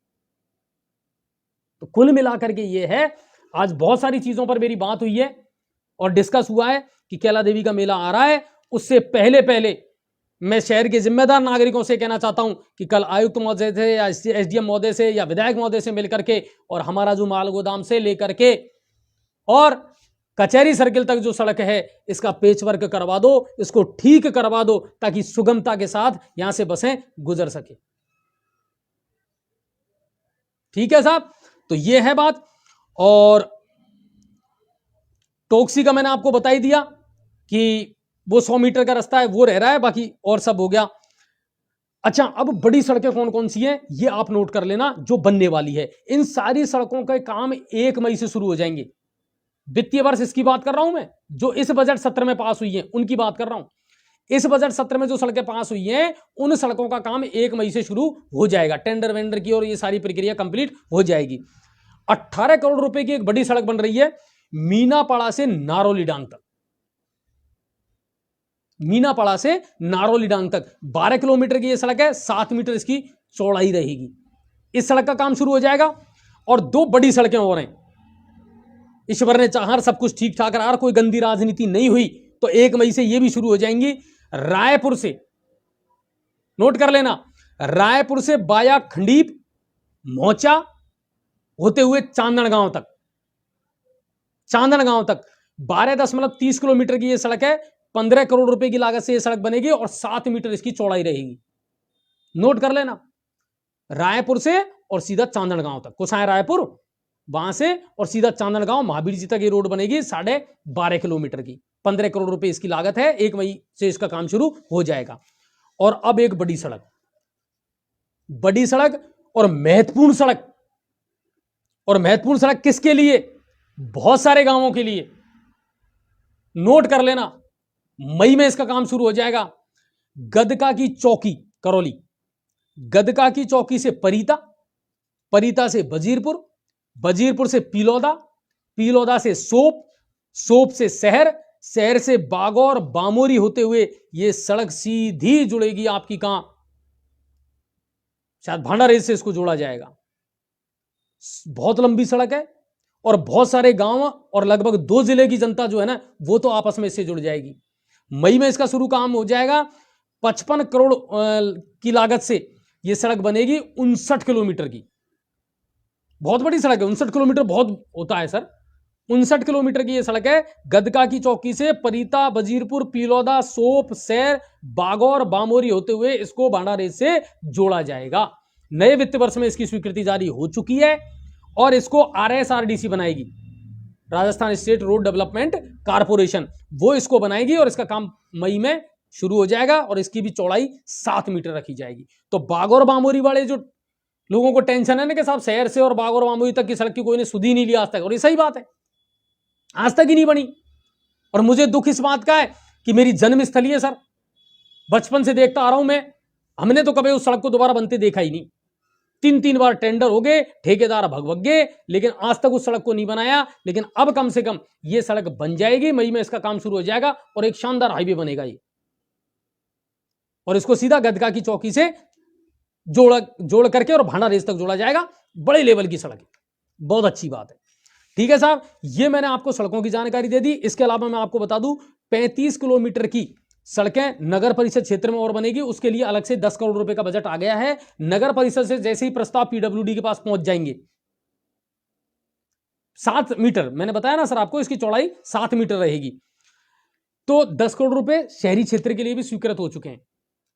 Speaker 1: तो कुल मिलाकर के ये है, आज बहुत सारी चीजों पर मेरी बात हुई है और डिस्कस हुआ है कि कैला देवी का मेला आ रहा है। उससे पहले पहले मैं शहर के जिम्मेदार नागरिकों से कहना चाहता हूं कि कल आयुक्त महोदय से या एसडीएम महोदय से या विधायक महोदय से मिलकर के और हमारा जो माल गोदाम से लेकर के और कचहरी सर्किल तक जो सड़क है इसका पेचवर्क करवा दो, इसको ठीक करवा दो ताकि सुगमता के साथ यहां से बसें गुजर सके। ठीक है साहब, तो ये है बात। और टोक्सी का मैंने आपको बता ही दिया कि वो 100 मीटर का रास्ता है, वो रह रहा है, बाकी और सब हो गया। अच्छा, अब बड़ी सड़कें कौन कौन सी हैं ये आप नोट कर लेना जो बनने वाली है। इन सारी सड़कों के काम 1 मई से शुरू हो जाएंगे। वित्तीय वर्ष इसकी बात कर रहा हूं मैं, जो इस बजट सत्र में पास हुई है उनकी बात कर रहा हूं। इस बजट सत्र में जो सड़कें पास हुई हैं उन सड़कों का काम 1 मई से शुरू हो जाएगा। टेंडर वेंडर की और ये सारी प्रक्रिया कंप्लीट हो जाएगी। 18 करोड़ रुपए की एक बड़ी सड़क बन रही है मीनापाड़ा से नारोलीडांग तक। मीनापाड़ा से नारोलीडांग तक 12 किलोमीटर की यह सड़क है, 7 मीटर इसकी चौड़ाई रहेगी। इस सड़क का काम शुरू हो जाएगा। और 2 बड़ी सड़कें और हैं, ईश्वर ने चाहा सब कुछ ठीक ठाक रहा, कोई गंदी राजनीति नहीं हुई तो 1 मई से ये भी शुरू हो जाएंगी। रायपुर से, नोट कर लेना, रायपुर से बाया खंडीप, मोचा होते हुए चांदनगांव तक, चांदनगांव तक 12.30 किलोमीटर की यह सड़क है। 15 करोड़ रुपए की लागत से यह सड़क बनेगी और 7 मीटर इसकी चौड़ाई रहेगी। नोट कर लेना, रायपुर से और सीधा चांदनगांव तक, कुछ है रायपुर, वहां से और सीधा चांदनगांव महावीर जी तक ये रोड बनेगी 12.5 किलोमीटर की। 15 करोड़ रुपए इसकी लागत है। 1 मई से इसका काम शुरू हो जाएगा। और अब एक बड़ी सड़क, बड़ी सड़क और महत्वपूर्ण सड़क। और महत्वपूर्ण सड़क किसके लिए? बहुत सारे गांवों के लिए। नोट कर लेना, मई में इसका काम शुरू हो जाएगा। गदका की चौकी करौली, गदका की चौकी से परीता, परीता से वजीरपुर, वजीरपुर से पीलौदा, पीलौदा से सोप, सोप से शहर, शहर से बागौर बामोरी होते हुए यह सड़क सीधी जुड़ेगी आपकी कहां, शायद भांडारेज से इसको जोड़ा जाएगा। बहुत लंबी सड़क है और बहुत सारे गांव और लगभग 2 जिले की जनता जो है ना वो तो आपस में इससे जुड़ जाएगी। मई में इसका शुरू काम हो जाएगा। 55 करोड़ की लागत से यह सड़क बनेगी 59 किलोमीटर की। बहुत बड़ी सड़क है, 59 किलोमीटर बहुत होता है सर। 59 किलोमीटर की यह सड़क है। गदका की चौकी से परीता, वजीरपुर, पीलौदा, सोप, सैर, बागौर, बामोरी होते हुए इसको भांडारेज से जोड़ा जाएगा। नए वित्त वर्ष में इसकी स्वीकृति जारी हो चुकी है और इसको RSRDC बनाएगी, Rajasthan state road development corporation, वो इसको बनाएगी और इसका काम मई में शुरू हो जाएगा और इसकी भी चौड़ाई 7 मीटर रखी जाएगी। तो बागौर बामोरी वाले जो लोगों को टेंशन है ना कि साहब शहर से और बागौर बामोरी तक की सड़क की कोई ने सुधी नहीं लिया आज तक, और ये सही बात है, आज तक ही नहीं बनी। और मुझे दुख इस बात का है कि मेरी जन्मस्थली है सर, बचपन से देखता आ रहा हूं मैं, हमने तो कभी उस सड़क को दोबारा बनते देखा ही नहीं। 3 बार टेंडर हो गए, ठेकेदार भगभग गए, लेकिन आज तक उस सड़क को नहीं बनाया। लेकिन अब कम से कम यह सड़क बन जाएगी, मई में इसका काम शुरू हो जाएगा और एक शानदार हाईवे बनेगा ये, और इसको सीधा गदका की चौकी से जोड़ करके और भांडारेज तक जोड़ा जाएगा। बड़े लेवल की सड़क है, बहुत अच्छी बात है। ठीक है साहब, ये मैंने आपको सड़कों की जानकारी दे दी। इसके अलावा मैं आपको बता दूं 35 किलोमीटर की सड़कें नगर परिषद क्षेत्र में और बनेगी, उसके लिए अलग से 10 करोड़ रुपए का बजट आ गया है। नगर परिषद से जैसे ही प्रस्ताव पीडब्ल्यूडी के पास पहुंच जाएंगे, 7 मीटर मैंने बताया ना सर आपको, इसकी चौड़ाई 7 मीटर रहेगी, तो 10 करोड़ रुपए शहरी क्षेत्र के लिए भी स्वीकृत हो चुके हैं।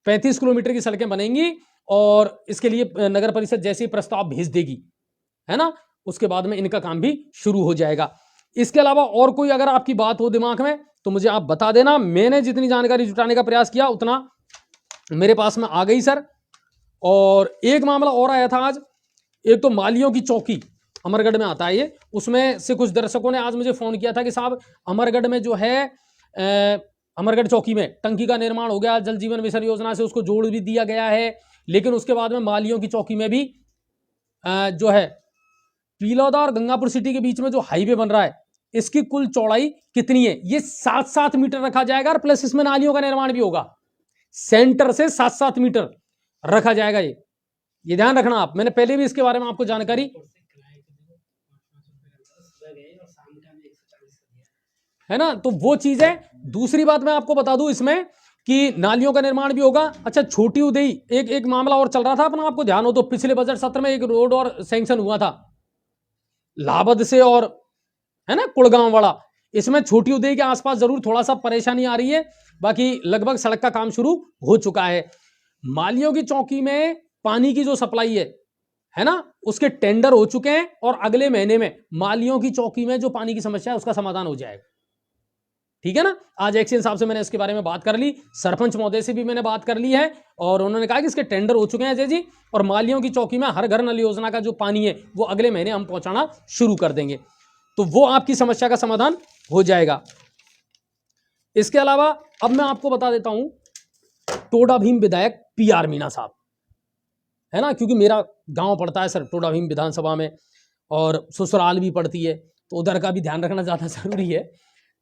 Speaker 1: 35 किलोमीटर की सड़कें बनेंगी और इसके लिए नगर परिषद जैसे ही प्रस्ताव भेज देगी, है ना, उसके बाद में इनका काम भी शुरू हो जाएगा। इसके अलावा और कोई अगर आपकी बात हो दिमाग में तो मुझे आप बता देना। मैंने जितनी जानकारी जुटाने का प्रयास किया उतना मेरे पास में आ गई सर। और एक मामला और आया था आज, एक तो मालियों की चौकी अमरगढ़ में आता है ये, उसमें से कुछ दर्शकों ने आज मुझे फोन किया था कि साहब अमरगढ़ में जो है अमरगढ़ चौकी में टंकी का निर्माण हो गया, जल जीवन मिशन योजना से उसको जोड़ भी दिया गया है, लेकिन उसके बाद में मालियों की चौकी में भी जो है पीलौदा और गंगापुर सिटी के बीच में जो हाईवे बन रहा है इसकी कुल चौड़ाई कितनी है? ये 7-7 मीटर रखा जाएगा और प्लस इसमें नालियों का निर्माण भी होगा। सेंटर से 7-7 मीटर रखा जाएगा। ये ध्यान रखना आप, मैंने पहले भी इसके बारे में आपको जानकारी है ना, तो वो चीज है। दूसरी बात मैं आपको बता दूं इसमें कि नालियों का निर्माण भी होगा। अच्छा, छोटी उदयी एक मामला और चल रहा था अपना, आपको ध्यान हो तो पिछले बजट सत्र में एक रोड और सैंक्शन हुआ था लाबद से और है ना कुड़गांव वाला, इसमें छोटी उदयी के आसपास जरूर थोड़ा सा परेशानी आ रही है, बाकी लगभग सड़क का काम शुरू हो चुका है। मालियों की चौकी में पानी की जो सप्लाई है ना, उसके टेंडर हो चुके हैं और अगले महीने में मालियों की चौकी में जो पानी की समस्या है उसका समाधान हो जाएगा। ठीक है ना, आज एक्शन साहब से मैंने इसके बारे में बात कर ली, सरपंच महोदय से भी मैंने बात कर ली है और उन्होंने कहा कि इसके टेंडर हो चुके हैं अजय जी, और मालियों की चौकी में हर घर नल योजना का जो पानी है वो अगले महीने हम पहुंचाना शुरू कर देंगे, तो वो आपकी समस्या का समाधान हो जाएगा। इसके अलावा अब मैं आपको बता देता हूं टोडा भीम विधायक PR मीणा साहब, है ना, क्योंकि मेरा गांव पड़ता है सर टोडा भीम विधानसभा में और ससुराल भी पड़ती है, तो उधर का भी ध्यान रखना ज़्यादा जरूरी है।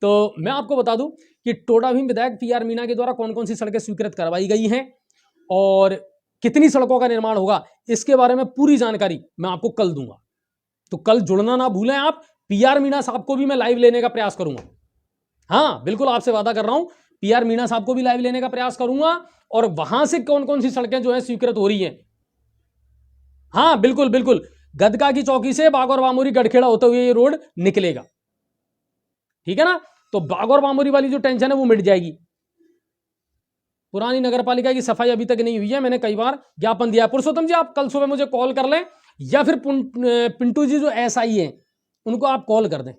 Speaker 1: तो मैं आपको बता दूं कि टोडा भीम विधायक PR मीणा के द्वारा कौन कौन सी सड़कें स्वीकृत करवाई गई हैं और कितनी सड़कों का निर्माण होगा, इसके बारे में पूरी जानकारी मैं आपको कल दूंगा। तो कल जुड़ना ना भूलें आप, पीआर मीणा साहब को भी मैं लाइव लेने का प्रयास करूंगा। हाँ बिल्कुल, आपसे वादा कर रहा हूं, पीआर मीणा साहब को भी लाइव लेने का प्रयास करूंगा और वहां से कौन कौन सी सड़कें जो है स्वीकृत हो रही हैं। हाँ बिल्कुल बिल्कुल, गदका की चौकी से बागौर बामोरी गढ़खेड़ा होते हुए ये रोड निकलेगा, ठीक है ना। तो बागौर बामोरी वाली जो टेंशन है वो मिट जाएगी। पुरानी नगर पालिका की सफाई अभी तक नहीं हुई है, मैंने कई बार ज्ञापन दिया। पुरुषोत्तम जी आप कल सुबह मुझे कॉल कर लें या फिर पिंटू जी जो एसआई हैं उनको आप कॉल कर दें,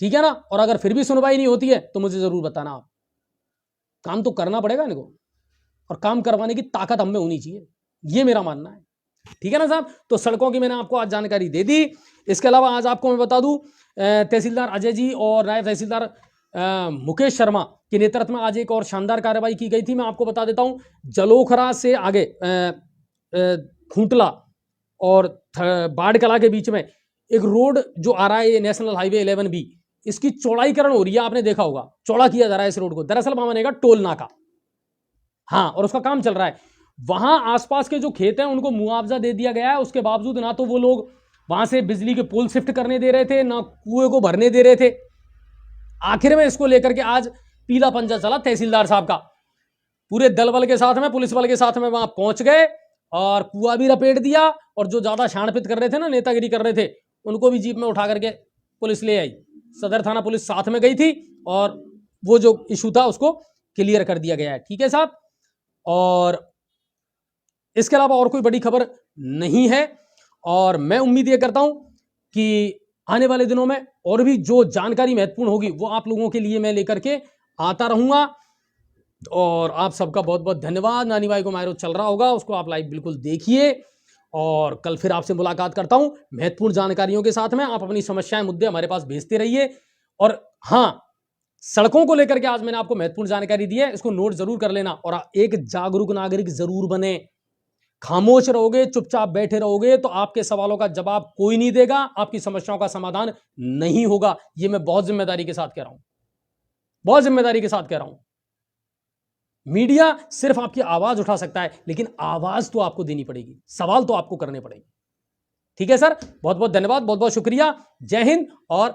Speaker 1: ठीक है ना। और अगर फिर भी सुनवाई नहीं होती है तो मुझे जरूर बताना। आप काम तो करना पड़ेगा इनको और काम करवाने की ताकत हम में होनी चाहिए, ये मेरा मानना है, ठीक है ना साहब। तो सड़कों की मैंने आपको आज जानकारी दे दी। इसके अलावा आज आपको मैं बता दूं, तहसीलदार अजय जी और नायब तहसीलदार मुकेश शर्मा के नेतृत्व में आज एक और शानदार कार्रवाई की गई थी। मैं आपको बता देता हूं, जलोखरा से आगे खूंटला और बाढ़कला के बीच में एक रोड जो आ रहा है, नेशनल हाईवे 11B, इसकी चौड़ाईकरण हो रही है। आपने देखा होगा, चौड़ा किया जा रहा है इस रोड को। दरअसल वहां बनेगा टोल नाका, हाँ, और उसका काम चल रहा है। वहां आसपास के जो खेत हैं उनको मुआवजा दे दिया गया है। उसके बावजूद ना तो वो लोग वहां से बिजली के पोल शिफ्ट करने दे रहे थे, ना कुएं को भरने दे रहे थे। आखिर में इसको लेकर के आज पीला पंजा चला तहसीलदार साहब का। पूरे दल बल के साथ में, पुलिस बल के साथ में वहां पहुंच गए और कुआं भी लपेट दिया। और जो ज्यादा शानपित कर रहे थे ना, नेतागिरी कर रहे थे, उनको भी जीप में उठा करके पुलिस ले आई। सदर थाना पुलिस साथ में गई थी और वो जो इशू था उसको क्लियर कर दिया गया है, ठीक है साहब। और इसके अलावा और कोई बड़ी खबर नहीं है। और मैं उम्मीद ये करता हूं कि आने वाले दिनों में और भी जो जानकारी महत्वपूर्ण होगी वो आप लोगों के लिए मैं लेकर के आता रहूंगा। और आप सबका बहुत बहुत धन्यवाद। नानी भाई को मायरो चल रहा होगा, उसको आप लाइव बिल्कुल देखिए। और कल फिर आपसे मुलाकात करता हूं महत्वपूर्ण जानकारियों के साथ में। आप अपनी समस्याएं, मुद्दे हमारे पास भेजते रहिए। और हाँ, सड़कों को लेकर के आज मैंने आपको महत्वपूर्ण जानकारी दी है, इसको नोट जरूर कर लेना और एक जागरूक नागरिक जरूर बने। खामोश रहोगे, चुपचाप बैठे रहोगे तो आपके सवालों का जवाब कोई नहीं देगा, आपकी समस्याओं का समाधान नहीं होगा। यह मैं बहुत जिम्मेदारी के साथ कह रहा हूं, बहुत जिम्मेदारी के साथ कह रहा हूं। मीडिया सिर्फ आपकी आवाज उठा सकता है, लेकिन आवाज तो आपको देनी पड़ेगी, सवाल तो आपको करने पड़ेंगे, ठीक है सर। बहुत बहुत धन्यवाद, बहुत बहुत शुक्रिया। जय हिंद और